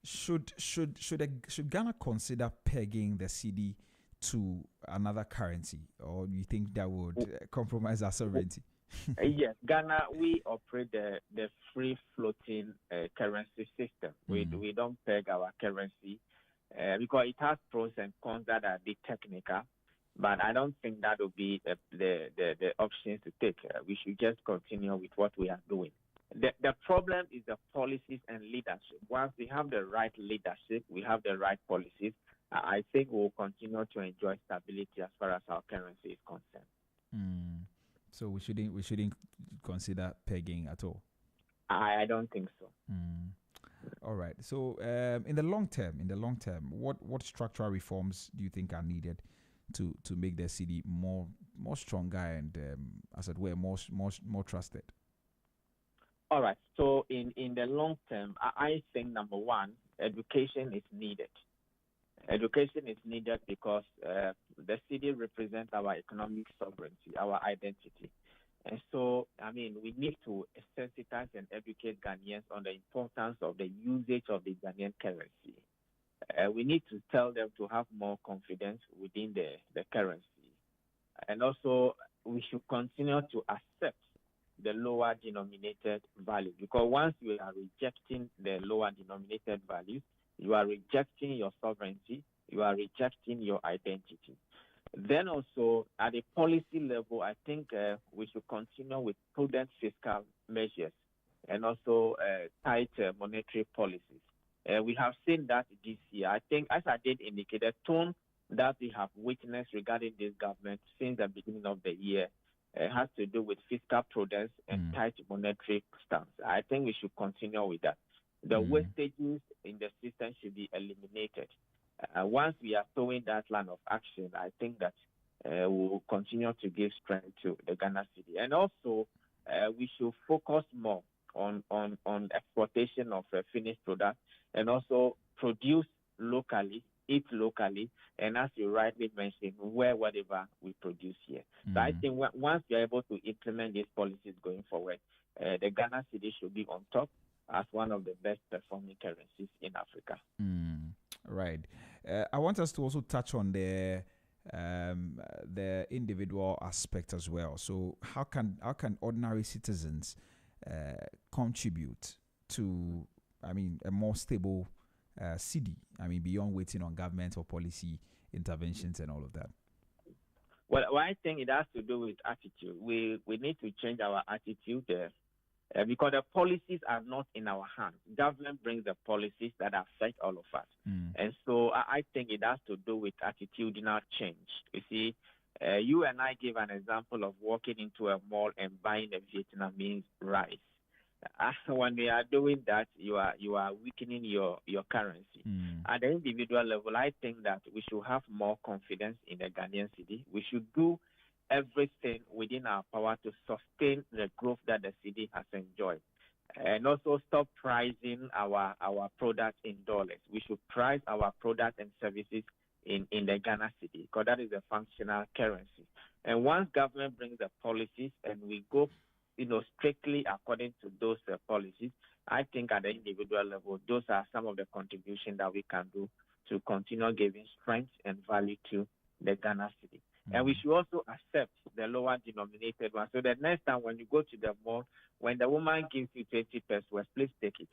Should Ghana consider pegging the cedi to another currency, or do you think that would compromise our sovereignty? Yes, Ghana, we operate the free floating currency system. We don't peg our currency because it has pros and cons that are a bit technical. But I don't think that will be the options to take. We should just continue with what we are doing. The problem is the policies and leadership. Once we have the right leadership, we have the right policies, I think we'll continue to enjoy stability as far as our currency is concerned. So we shouldn't consider pegging at all. I don't think so. All right. So in the long term, what structural reforms do you think are needed to make the cedi more stronger and as it were more trusted? All right. So in the long term, I think number one, education is needed. Education is needed because the cedi represents our economic sovereignty, our identity. And so, we need to sensitize and educate Ghanaians on the importance of the usage of the Ghanaian currency. We need to tell them to have more confidence within the currency. And also, we should continue to accept the lower denominated value, because once you are rejecting the lower denominated values, you are rejecting your sovereignty, you are rejecting your identity. Then also, at a policy level, I think we should continue with prudent fiscal measures and also tight monetary policies. We have seen that this year. I think, as I did indicate, the tone that we have witnessed regarding this government since the beginning of the year has to do with fiscal prudence and tight monetary stance. I think we should continue with that. The wastages in the system should be eliminated. Once we are towing that line of action, I think that we will continue to give strength to the Ghana cedi. And also, we should focus more on exportation of finished products and also produce locally, eat locally, and as you rightly mentioned, wear whatever we produce here. So I think once we are able to implement these policies going forward, the Ghana cedi should be on top as one of the best performing currencies in Africa. Right. I want us to also touch on the individual aspect as well. So how can ordinary citizens contribute to, a more stable cedi? Beyond waiting on government or policy interventions and all of that. Well, I think it has to do with attitude. We need to change our attitude because the policies are not in our hands. Government brings the policies that affect all of us. And so I think it has to do with attitudinal change. You see, you and I give an example of walking into a mall and buying a Vietnamese rice. When we are doing that, you are weakening your currency. At the individual level, I think that we should have more confidence in the Ghanaian cedi. We should do everything within our power to sustain the growth that the cedi has enjoyed, and also stop pricing our products in dollars. We should price our products and services in the Ghana cedi, because that is a functional currency. And once government brings the policies and we go strictly according to those policies, I think at the individual level, those are some of the contributions that we can do to continue giving strength and value to the Ghana cedi. And we should also accept the lower denominated one. So the next time when you go to the mall, when the woman gives you 20 pesos, please take it.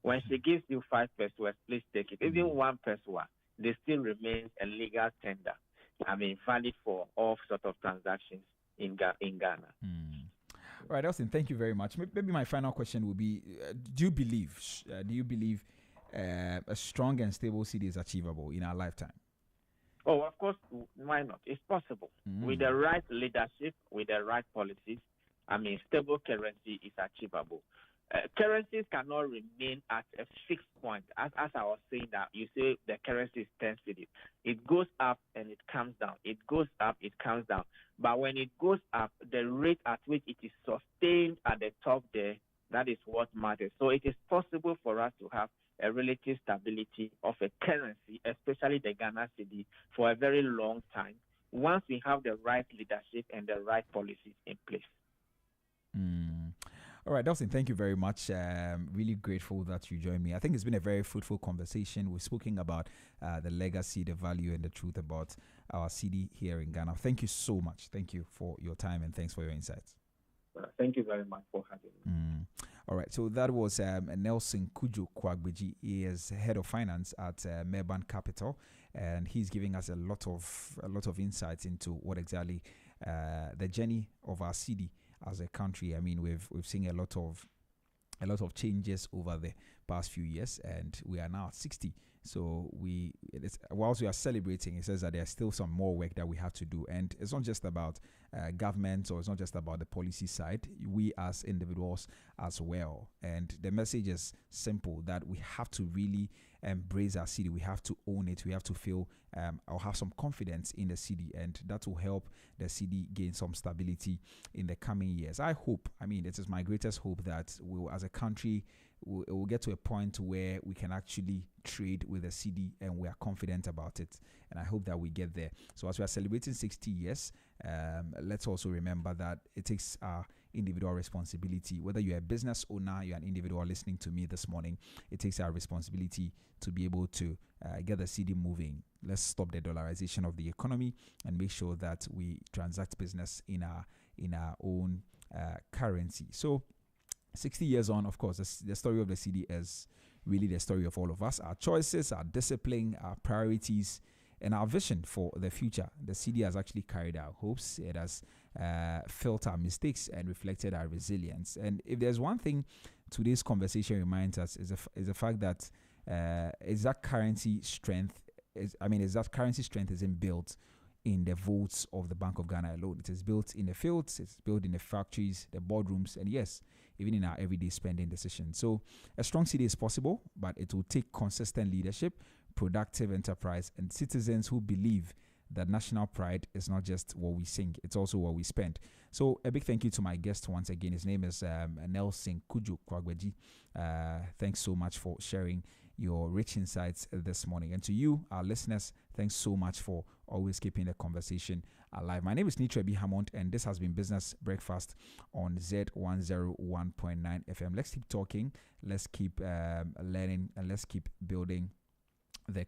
When she gives you 5 pesos, please take it. Even 1 peso, they still remains a legal tender. Valid for all sorts of transactions in Ghana. All right, Austin, thank you very much. Maybe my final question will be, do you believe a strong and stable cedi is achievable in our lifetime? Oh, of course, why not? It's possible. With the right leadership, with the right policies, stable currency is achievable. Currencies cannot remain at a fixed point. As I was saying, that you say the currency is 10 cedis. It goes up and it comes down. It goes up, it comes down. But when it goes up, the rate at which it is sustained at the top there, that is what matters. So it is possible for us to have a relative stability of a currency, especially the Ghana cedi, for a very long time, once we have the right leadership and the right policies in place. All right, Dawson, thank you very much. Really grateful that you joined me. I think it's been a very fruitful conversation. We're speaking about the legacy, the value, and the truth about our cedi here in Ghana. Thank you so much. Thank you for your time and thanks for your insights. Thank you very much for having me. All right, so that was Nelson Kujo Kwagbeji. He is head of finance at Merban Capital, and he's giving us a lot of insights into what exactly the journey of our cedi as a country. I mean, we've seen a lot of changes over the past few years, and we are now at 60. So whilst we are celebrating, it says that there's still some more work that we have to do, and it's not just about government, or it's not just about the policy side. We as individuals as well, and the message is simple, that we have to really embrace our cedi. We have to own it. We have to feel or have some confidence in the cedi, and that will help the cedi gain some stability in the coming years. I hope, I mean, it is my greatest hope that we will, as a country, we'll get to a point where we can actually trade with the cedi and we are confident about it. And I hope that we get there. So as we are celebrating 60 years, let's also remember that it takes our individual responsibility. Whether you're a business owner, you're an individual listening to me this morning, it takes our responsibility to be able to get the cedi moving. Let's stop the dollarization of the economy and make sure that we transact business in our own currency. So 60 years on, of course, the story of the cedi is really the story of all of us. Our choices, our discipline, our priorities, and our vision for the future. The cedi has actually carried our hopes. It has felt our mistakes and reflected our resilience. And if there's one thing today's conversation reminds us, is the fact that that currency strength isn't built in the votes of the Bank of Ghana alone. It is built in the fields, it's built in the factories, the boardrooms, and yes, even in our everyday spending decisions. So a strong cedi is possible, but it will take consistent leadership, productive enterprise, and citizens who believe that national pride is not just what we sing, it's also what we spend. So a big thank you to my guest once again. His name is Nelson Kujo Kwagbeji. Thanks so much for sharing your rich insights this morning. And to you, our listeners, thanks so much for always keeping the conversation alive. My name is Nitrebi Hammond, and this has been Business Breakfast on Z101.9 FM. Let's keep talking, let's keep learning, and let's keep building the